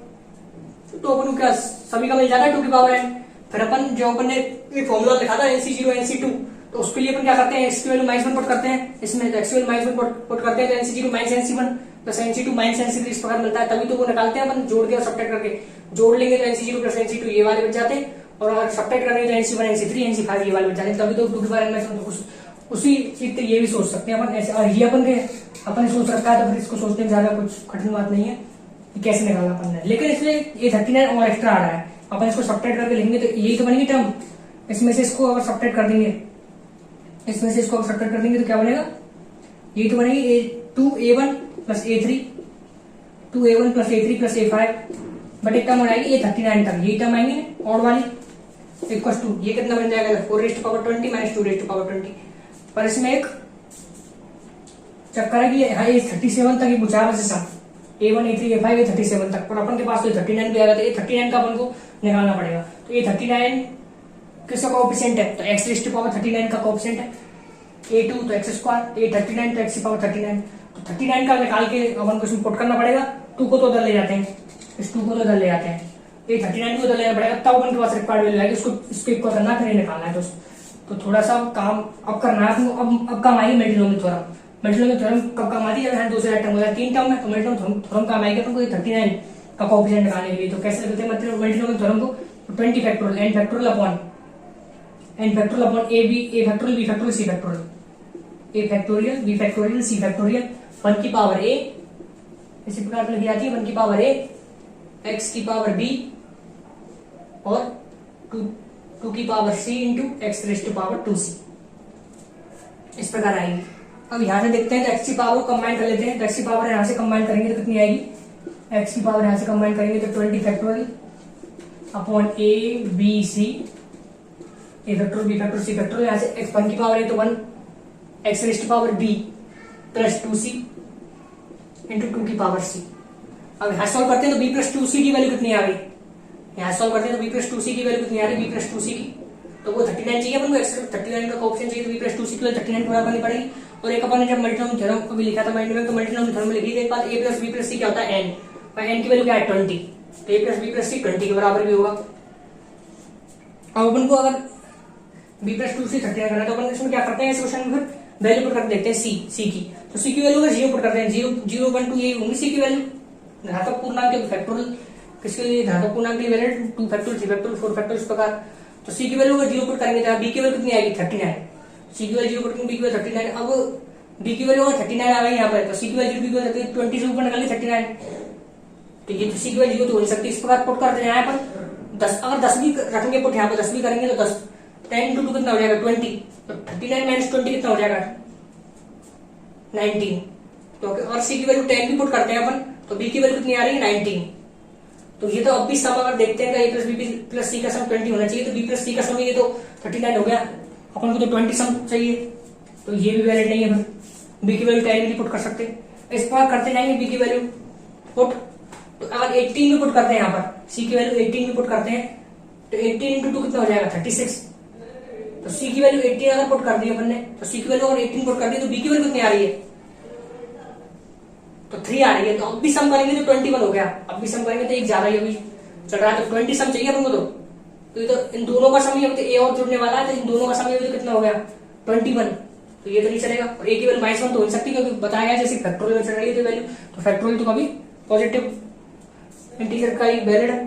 तो अपन को क्या सभी का मिल जाता है 2 की पावर n। फिर अपन जो अपन ने फॉर्मूला लिखा था nc0 nc2, तो उसके लिए अपन क्या करते हैं x की वैल्यू माइनस वन पुट करते हैं, इसमें x की वैल्यू माइनस वन पुट करते हैं तो nc0 minus nc1 plus nc2 minus nc3 इस प्रकार मिलता है, तभी तो वो निकालते हैं अपन जोड़ के और सब्ट्रैक्ट करके, जोड़ लेंगे तो nc0 प्लस nc2 ये वाले बच जाते हैं, और अगर सब्ट्रैक्ट करेंगे तो nc1 nc3 nc5 ये वाले बच जाते हैं, तभी तो 2 की पावर n माइनस उसी चीज ये भी सोच सकते हैं अपन ऐसे, और ये अपन सोच रखा है तो फिर इसको सोचने में ज्यादा कुछ कठिन बात नहीं है कि कैसे निकालना अपन ने। लेकिन इसमें ये 39 और एक्स्ट्रा आ रहा है, अपन इसको सब्ट्रैक्ट करके लिखेंगे तो यही तो बनेगी टर्म, इसमें से इसको अगर सब्ट्रैक्ट कर देंगे, इसमें से इसको अगर सब्ट्रैक्ट कर देंगे तो क्या बनेगा, यही तो बनेगी 2a1 plus a3 2a1 plus a3 plus a5, but एक टर्म हो जाएगी ये 39 टर्म, यही टर्म आएंगे ऑड वाली इक्वल टू ये कितना बन जाएगा 4 raise to power 20 minus 2 raise to power 20। पर इसमें एक चक्कर है कि यहाँ ये 37 तक ही पूछा है बस सम a1 a3 a5 ये 37 तक, पर अपन के पास तो 39 भी आ गया, तो ये 39 का अपन को निकालना पड़ेगा। तो ये 39 किसका कोएफिशिएंट है, तो x रेज़ टू पावर 39 का कोएफिशिएंट है, a2 तो x स्क्वायर, ये 39 तो x की पावर 39, तो 39 का निकाल के अपन को इसमें पुट करना पड़ेगा, 2 को तो उधर ले जाते हैं, इस 2 को तो उधर ले जाते हैं, ये 39 को उधर लेना पड़ेगा, तब अपन के पास रिक्वायर्ड वैल्यू आएगी, उसको इसको इक्वल करना फिर निकालना है। तो थोड़ा सा काम अब करना है आपको, अब काम आएगी मेल्टिनोमियल थ्योरम। मेल्टिनोमियल थ्योरम कब काम आती है, जब यहाँ दूसरे टर्म होता है 3 टर्म है तो मेल्टिनोमियल थ्योरम काम आएगी अपन को 39 का कोएफिशिएंट निकालने के लिए। तो कैसे लिखते हैं मतलब मेल्टिनोमियल थ्योरम को, 20 factorial n factorial upon a b factorial b factorial c factorial a factorial b factorial c factorial 1 की पावर a, इसी प्रकार लिखी जाती है 1 की पावर a x की पावर b और 2 की power c into x raise to power 2c इस प्रकार आएगी। अब यहाँ से देखते हैं तो x की पावर को कंबाइन कर लेते हैं, तो x की पावर यहाँ से कंबाइन करेंगे तो कितनी आएगी, x की पावर यहाँ से कंबाइन करेंगे तो 20 factorial upon a b c a factorial b factorial c factorial, यहाँ से x 1 की पावर है तो 1 x raise to power b plus 2c into 2 की पावर c। अब यहाँ सॉल्व करते हैं तो b प्लस 2c की वैल्यू कितनी आ गई, यहाँ सॉल्व करते हैं तो b प्लस 2c की वैल्यू कितनी आ रही है, b प्लस 2c की तो वो 39 चाहिए अपन को, x 39 का कोएफिशिएंट चाहिए तो b प्लस 2c की 39 पूरा करनी पड़ेगी। और एक अपन ने जब मल्टीनोमियल थ्योरम को भी लिखा था माइंड में, तो मल्टीनोमियल थ्योरम में लिखी थी एक बात, a plus b plus c क्या होता है n, और n की वैल्यू क्या है 20, तो a plus b plus c 20 के बराबर भी होगा। अब अपन को अगर b प्लस 2c 39 करना है तो अपन इसमें क्या करते हैं, इस क्वेश्चन में फिर वैल्यू पुट कर देखते हैं c की, तो c की वैल्यू अगर 0 पुट करते हैं 0 0 1 2 यही होंगी c की वैल्यू, घातांक पूर्णांक के फैक्टोरियल किसके लिए घातांक पूर्णांक के लिए वैल्यू 2 फैक्टोरियल 3 फैक्टोरियल 4 फैक्टोरियल इस प्रकार। तो c की वैल्यू अगर 0 पुट करेंगे तो b की वैल्यू कितनी आएगी 39, c की वैल्यू 0 पुट करेंगे b की वैल्यू 39, अब b की वैल्यू अगर 39 आ गई यहाँ पर, तो c की वैल्यू b की वैल्यू 20 से ऊपर निकाल 39, तो ये तो c की वैल्यू तो हो नहीं सकती, इस प्रकार पुट करते हैं यहाँ पर 10, अगर 10 भी रखेंगे पुट यहाँ पर 10 भी करेंगे तो 10 10 इंटू 2 कितना हो जाएगा 20, तो 39 माइनस 20 कितना हो जाएगा 19, तो और c की वैल्यू 10 भी पुट करते हैं अपन तो b की वैल्यू कितनी आ रही है 19। तो ये तो अब भी सम अगर देखते हैं a plus b plus c का सम 20 होना चाहिए, तो b प्लस c का सम ये तो 39 हो गया, अपन को तो 20 सम चाहिए, तो ये भी वैलिड नहीं है, फिर b की वैल्यू 10 भी पुट कर सकते हैं, इस प्रकार करते जाएंगे b की वैल्यू पुट। तो अगर 18 भी पुट करते हैं यहाँ पर c की वैल्यू 18 भी पुट करते हैं तो 18 इंटू 2 कितना हो जाएगा 36, तो सी की वैल्यू 18 अगर पुट कर दी अपन ने, तो सी की वैल्यू अगर 18 पुट कर दी तो बी की वैल्यू कितनी आ रही है, तो 3 आ रही है। तो अब भी सम करेंगे तो 21 हो गया, अब भी सम करेंगे तो एक ज्यादा ही अभी चल रहा है, तो 20 सम चाहिए अपन को। तो ये तो इन दोनों का सम ही, अब तो ए और जुड़ने वाला है, तो इन दोनों का सम ये तो कितना हो गया 21। तो ये तो नहीं चलेगा, और ए की वैल्यू -1 तो हो सकती है, क्योंकि बताया गया जैसे फैक्टोरियल में चल रही है तो वैल्यू, तो फैक्टोरियल तो कभी पॉजिटिव इंटीजर का ही वैलिड है।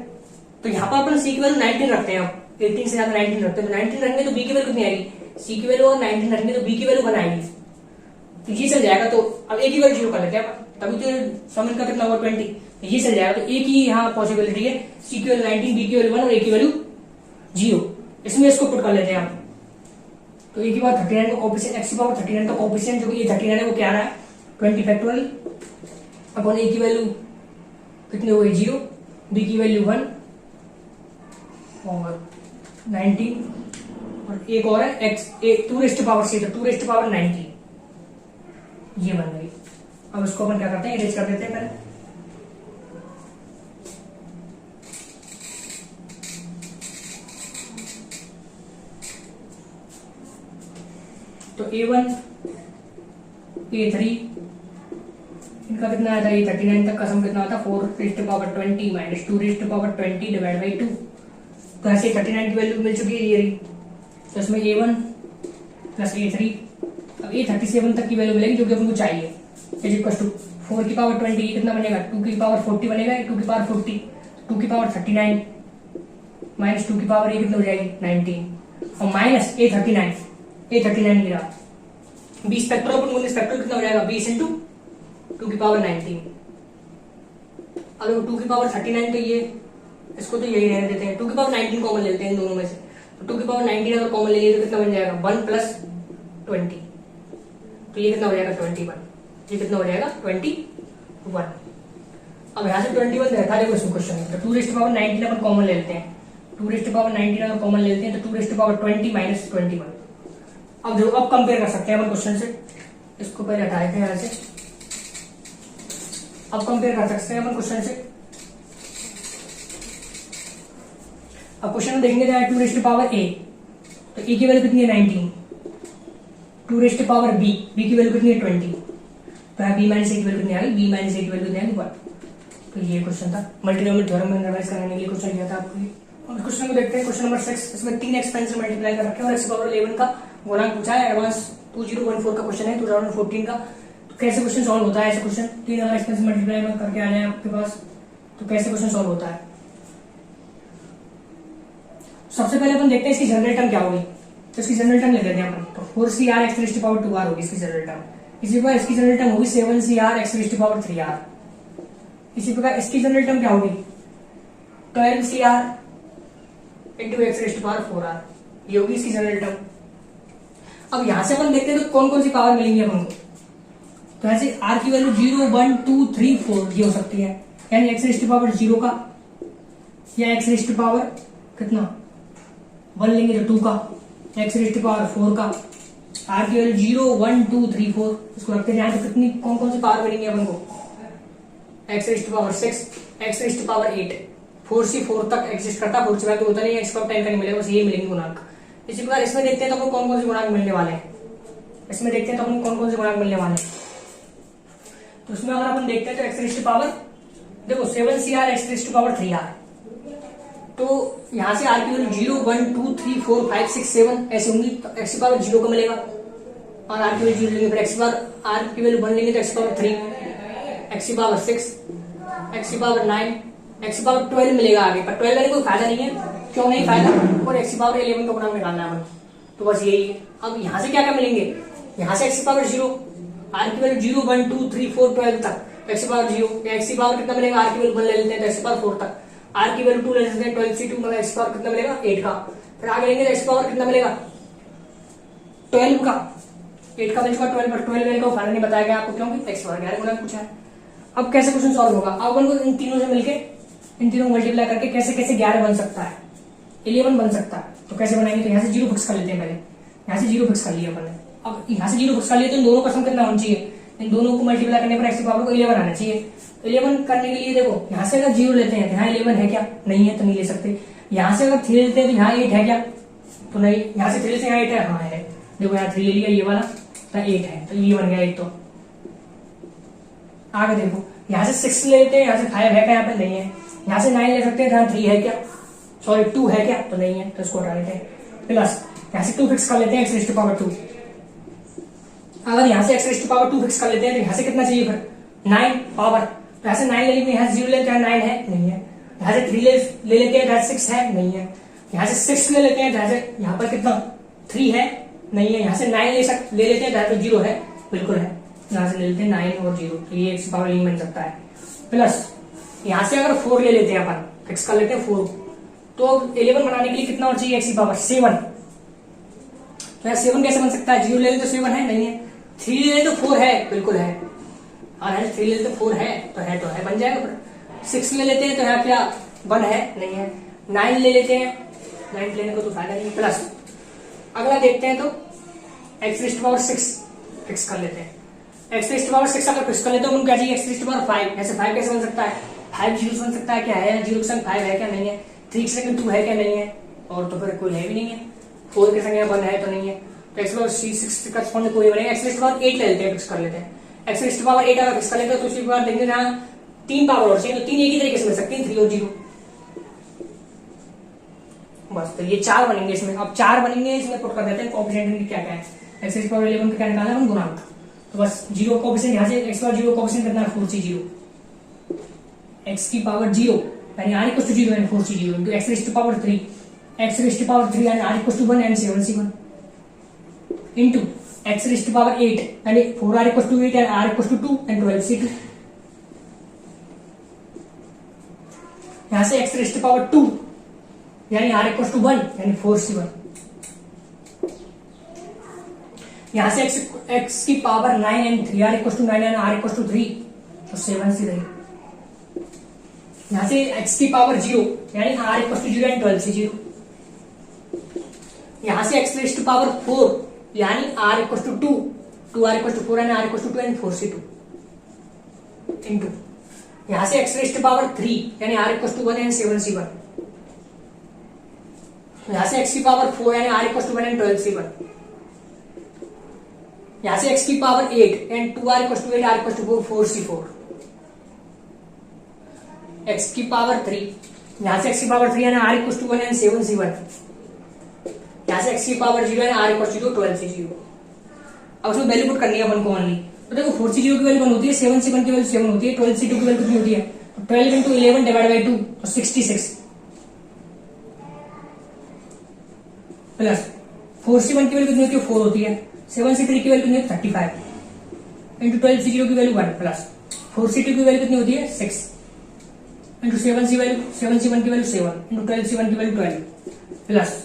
तो यहाँ पर अपन सी की वैल्यू 19 रखते हैं, अब 18 से ज्यादा 19 रखते हैं, तो 19 रखेंगे तो बी की वैल्यू कितनी आएगी, सी की वैल्यू और 19 रखेंगे तो बी की वैल्यू 1 आएगी, तो ये चल जाएगा। तो अब ए की वैल्यू 0 कर लेते हैं, तभी तो सम इनका कितना होगा 20, तो ये चल जाएगा। तो ए की यहाँ पॉसिबिलिटी है, सी की वैल्यू 19, बी की वैल्यू 1 और ए की वैल्यू 0, इसमें इसको पुट कर लेते हैं आप। तो ए की पावर 39 का कोएफिशिएंट, एक्स की पावर 39 का कोएफिशिएंट जो कि ये 39 है वो क्या आ रहा है 20 फैक्टोरियल अपॉन ए की वैल्यू कितनी हो गई 0, बी की वैल्यू 1 और 19, और एक और है एक्स 2 रेज़ टू पावर सी, तो 2 रेज़ टू पावर 19, ये बन गई। अब इसको अपन क्या करते हैं, इरेज कर देते हैं पहले। तो A1 A3 इनका कितना आता है, 39 तक का सम कितना आता है 4 raise to power 20 minus 2 raise to power 20 divide by 2। तो ऐसे 39 की वैल्यू मिल चुकी है ये रही, तो इसमें A1 प्लस A3, अब A37 तक की वैल्यू मिलेगी जो कि अपन को चाहिए, इज इक्वल टू 4 की पावर 20, ये कितना बनेगा 2 की पावर 40 बनेगा, 2 की पावर 40, 2 की पावर 39 माइनस 2 की पावर ये कितना हो जाएगी 19, और माइनस A39 गिरा, 20 फैक्टोरियल अपन 19 फैक्टोरियल कितना हो जाएगा 20 इंटू 2 की पावर 19। अगर 2 की पावर 39 तो ये इसको तो यही रहने देते हैं, 2 की पावर 19 कॉमन लेते हैं इन दोनों में से, तो 2 की पावर 19 अगर कॉमन ले लिए तो कितना बन जाएगा 1 प्लस 20, तो ये कितना हो जाएगा 21, ये कितना हो जाएगा 21। अब यहाँ से 21 रहता है देखो क्वेश्चन में, तो 2 रेज़ टू पावर 19 अपन कॉमन ले लेते हैं, 2 रेज़ टू पावर 19 अगर कॉमन ले लेते हैं तो 2 रेज़ टू पावर 20 माइनस 21। अब देखो अब कंपेयर कर सकते हैं अपन क्वेश्चन से, इसको पहले हटा देते हैं यहाँ से, अब कंपेयर कर सकते हैं अपन क्वेश्चन से। अब क्वेश्चन में देखेंगे 2 रेज़ टू पावर a, तो a की वैल्यू कितनी है 19, 2 रेज़ टू पावर b की वैल्यू कितनी है 20, तो b माइनस a की वैल्यू कितनी आ गई, b माइनस a की वैल्यू कितनी आ गई 1। तो ये क्वेश्चन था, मल्टीनोमियल थ्योरम में रिवाइज करने के लिए क्वेश्चन दिया था आपको। और क्वेश्चन को देखते हैं, क्वेश्चन नंबर 6, इसमें 3 एक्सपेंशन मल्टीप्लाई कर रखे हैं और x पावर 11 का गुणांक पूछा है, एडवांस 2014 का क्वेश्चन है 2014 का। तो कैसे क्वेश्चन सॉल्व होता है ऐसे क्वेश्चन, 3 अगर एक्सपेंशन मल्टीप्लाई करके आ जाए आपके पास, तो कैसे क्वेश्चन सॉल्व होता है। सबसे पहले अपन देखते हैं इसकी जनरल टर्म क्या होगी, तो इसकी जनरल टर्म ले लेते हैं अपन, तो 4CR x raise to power 2r होगी इसकी जनरल टर्म। इसी प्रकार इसकी जनरल टर्म होगी 7CR x raise to power 3r। इसी प्रकार इसकी जनरल टर्म क्या होगी 12CR into x raise to power 4r, ये होगी इसकी जनरल टर्म। अब यहां से अपन देखते हैं तो कौन कौन सी पावर मिलेंगी अपन को, तो ऐसे r की वैल्यू 0 1 2 3 4 ये हो सकती है, यानी x रेज़ टू पावर 0 का या x रेज़ टू पावर कितना 1 लेंगे तो 2 का, x रेज़ टू पावर 4 का, r की वैल्यू 0 1 2 3 4 इसको रखते हैं, तो कितनी कौन कौन सी पावर मिलेंगी अपन को, x raise to power 6, x raise to power 8, 4 से 4 तक एग्जिस्ट करता है, 4 से तो होता नहीं है, x पावर 10 का नहीं मिलेगा, बस ये मिलेंगे गुणांक। इसी प्रकार इसमें देखते हैं तो आपको कौन कौन से गुणांक मिलने वाले हैं, इसमें देखते हैं तो अपन कौन कौन से गुणांक मिलने वाले हैं। तो इसमें अगर अपन देखते हैं तो x रेज़ टू पावर देखो 7CR x raise to power 3r, तो यहां से r की वैल्यू 0 1 2 3 4 5 6 7 ऐसे होंगी, तो x की पावर 0 का मिलेगा, और r की वैल्यू 0 लेंगे, फिर x की पावर r की वैल्यू 1 लेंगे तो x की पावर 3, x की पावर 6, x की पावर 9, x की पावर 12 मिलेगा आगे, पर 12 वाले कोई फायदा नहीं है, क्यों नहीं फायदा, और x की पावर 11 का गुणांक निकालना है, तो बस यही है। अब यहाँ से क्या क्या मिलेंगे, यहाँ से x की पावर 0, r की वैल्यू 0 1 2 3 4 12 तक, x की पावर 0, या x की पावर कितना मिलेगा, r की वैल्यू 1 ले लेते हैं तो x की पावर 4 तक, r की वैल्यू 2 ले लेते हैं 12 से 2 मतलब x की पावर कितना मिलेगा 8 का, फिर आगे लेंगे तो x की पावर कितना मिलेगा 12 का, 8 का वैल्यू का 12 पर 12 वैल्यू का फायदा नहीं बताया गया आपको, क्योंकि x पावर 11 गुना पूछा है। अब कैसे क्वेश्चन सॉल्व होगा, अब अपन को इन तीनों से मिलके इन तीनों को मल्टीप्लाई करके कैसे कैसे 11 बन सकता है, 11 बन सकता है, तो कैसे बनाएंगे, तो यहाँ से 0 फिक्स कर लेते हैं, पहले यहाँ से 0 फिक्स कर लिया अपन ने। अब यहाँ से 0 फिक्स कर लिया तो इन दोनों का सम कितना होना चाहिए, इन दोनों को मल्टीप्लाई करने पर x की पावर को 11 आना चाहिए। 11 करने के लिए देखो यहाँ से अगर 0 लेते हैं तो यहाँ 11 है क्या, नहीं है तो नहीं ले सकते, यहाँ से अगर 3 लेते हैं तो यहाँ 8 है क्या, तो नहीं, यहाँ से 3 से यहाँ 8 है, हाँ है, देखो यहाँ 3 ले लिया, ये वाला तो 8 है, तो ये बन गया 8। तो आगे देखो, यहाँ से 6 ले लेते हैं, यहाँ से 5 है क्या, यहाँ पे नहीं है, यहाँ से 9 ले सकते हैं, यहाँ 3 है क्या, सॉरी 2 है क्या, तो नहीं है, तो इसको हटा लेते हैं। प्लस यहाँ से 2 फिक्स कर लेते हैं, x⁻²। अगर यहाँ से x⁻² फिक्स कर लेते हैं तो यहाँ से कितना चाहिए फिर, 9 पावर, तो यहाँ से 9 ले लेते हैं, यहाँ से 0 ले लेते हैं, 9 है नहीं है, यहाँ से 3 ले लेते हैं, यहाँ से 6 है नहीं है, यहाँ से 6 ले लेते हैं, यहाँ से यहाँ पर कितना 3 है नहीं है, यहाँ से 9 ले लेते हैं, यहाँ पे 0 है, बिल्कुल है, यहाँ से ले लेते हैं 9 और 0, तो ये x⁻, नहीं बन सकता है। प्लस यहाँ से अगर 4 ले लेते हैं अपन, फिक्स कर लेते हैं 4, तो 11 बनाने के लिए कितना और चाहिए, x⁻7। तो यहाँ 7 कैसे बन सकता है, 0 ले लेते तो 7 है नहीं है, 3 ले लेते तो 4 है, बिल्कुल है, और 3 ले लेते तो 4 है, तो है बन जाएगा। फिर 6 ले लेते हैं तो यहाँ क्या 1 है नहीं है, 9 ले लेते हैं, 9 लेने को तो फायदा नहीं। प्लस अगला देखते हैं तो x⁻6 फिक्स कर लेते हैं, x⁻6 अगर फिक्स कर लेते हैं तो क्या चाहिए, x⁻5। ऐसे 5 कैसे बन सकता है, 5 0 बन सकता है, क्या है 0 के संग 5 है क्या नहीं है, 3 के संग 2 है क्या नहीं है, और तो फिर कोई है भी नहीं है, 4 के संग 1 है तो नहीं है, तो x⁻6 का कॉन्स्टेंट कोई बनेगा। x⁻8 ले लेते हैं, फिक्स कर लेते हैं, x⁻8 अगर फिक्स कर लेते हैं तो उसके बाद देखेंगे यहाँ 3 पावर और चाहिए, तो 3 एक ही तरीके से मिल सकते हैं, 3 और 0, बस। तो ये 4 बनेंगे इसमें, अब 4 बनेंगे इसमें पुट कर देते हैं कोएफिशिएंट क्या क्या है, x⁻11 का क्या निकालना है, गुणांक, तो बस 0 कोएफिशिएंट, यहाँ से x⁻0 कोएफिशिएंट कितना है 4c0, x⁻0 यानी r=0 यानी 4c0 into x⁻3 यानी r=1 and 7c1 into x⁻8 यानी 4r=8 and r=2 and 12c2। यहाँ से x⁻2 यानी r=1 यानी 4c1। यहाँ से x⁻9 and 3r=9 and r=3 तो 7c रहेगी। यहाँ से x⁻0 यानी r=0 and 12c0। यहाँ से x⁻4 यानी r=2, 2r=4 and r=2 and 4c2 into यहाँ से x⁻3 यानी r=1 and 7c1। यहाँ से x⁻4 यानी r=1 and 12c1। यहाँ से x⁻8 यानी 2r=8 r=4 4c4। x⁻3 यहाँ से x⁻3 यानी r=1 and 7c1। यहाँ से x⁻0 यानी r=0 12c0। अब उसमें वैल्यू पुट करनी है अपन को ओनली, तो देखो 4c0 की वैल्यू 1 होती है, 7c1 की वैल्यू 7 होती है, 12c2 की वैल्यू कितनी होती है, 12 into 11 divided by 2 तो 66 प्लस 4c1 की वैल्यू कितनी होती है 4 होती है, 7c3 की वैल्यू कितनी होती है 35 इंटू 12c0 की वैल्यू 1 प्लस 4c2 की वैल्यू कितनी होती है 6 इंटू 7c1 की वैल्यू 7 इंटू 12c1 की वैल्यू 12 प्लस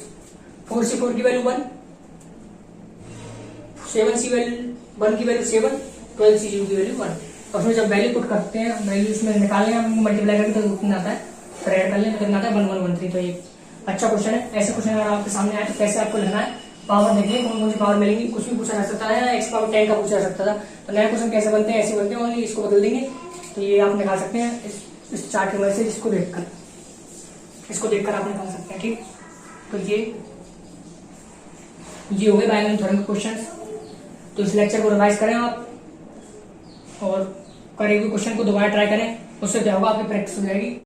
4c4 की वैल्यू 1, 7c1 की वैल्यू 7, 12c0 की वैल्यू 1। और उसमें जब वैल्यू पुट करते हैं, वैल्यू इसमें निकालने हैं मल्टीप्लाई करके तो कितना आता है, फिर ऐड कर लें तो कितना आता है 1113। तो ये अच्छा क्वेश्चन है। ऐसे क्वेश्चन अगर आपके सामने आए तो कैसे आपको लिखना है, पावर देखिए कौन कौन सी पावर मिलेंगी, कुछ भी पूछा जा सकता है, x⁻10 का पूछा जा सकता था, तो नया क्वेश्चन कैसे बनते हैं ऐसे बनते हैं, ओनली इसको बदल देंगे। तो ये आप निकाल सकते हैं इस चार्ट की वजह से, इसको देखकर आप निकाल सकते हैं, ठीक। तो ये हो गए बायनोमियल थ्योरम के क्वेश्चन। तो इस लेक्चर को रिवाइज करें आप और करें क्वेश्चन को दोबारा ट्राई करें, उससे क्या होगा आपकी प्रैक्टिस हो जाएगी।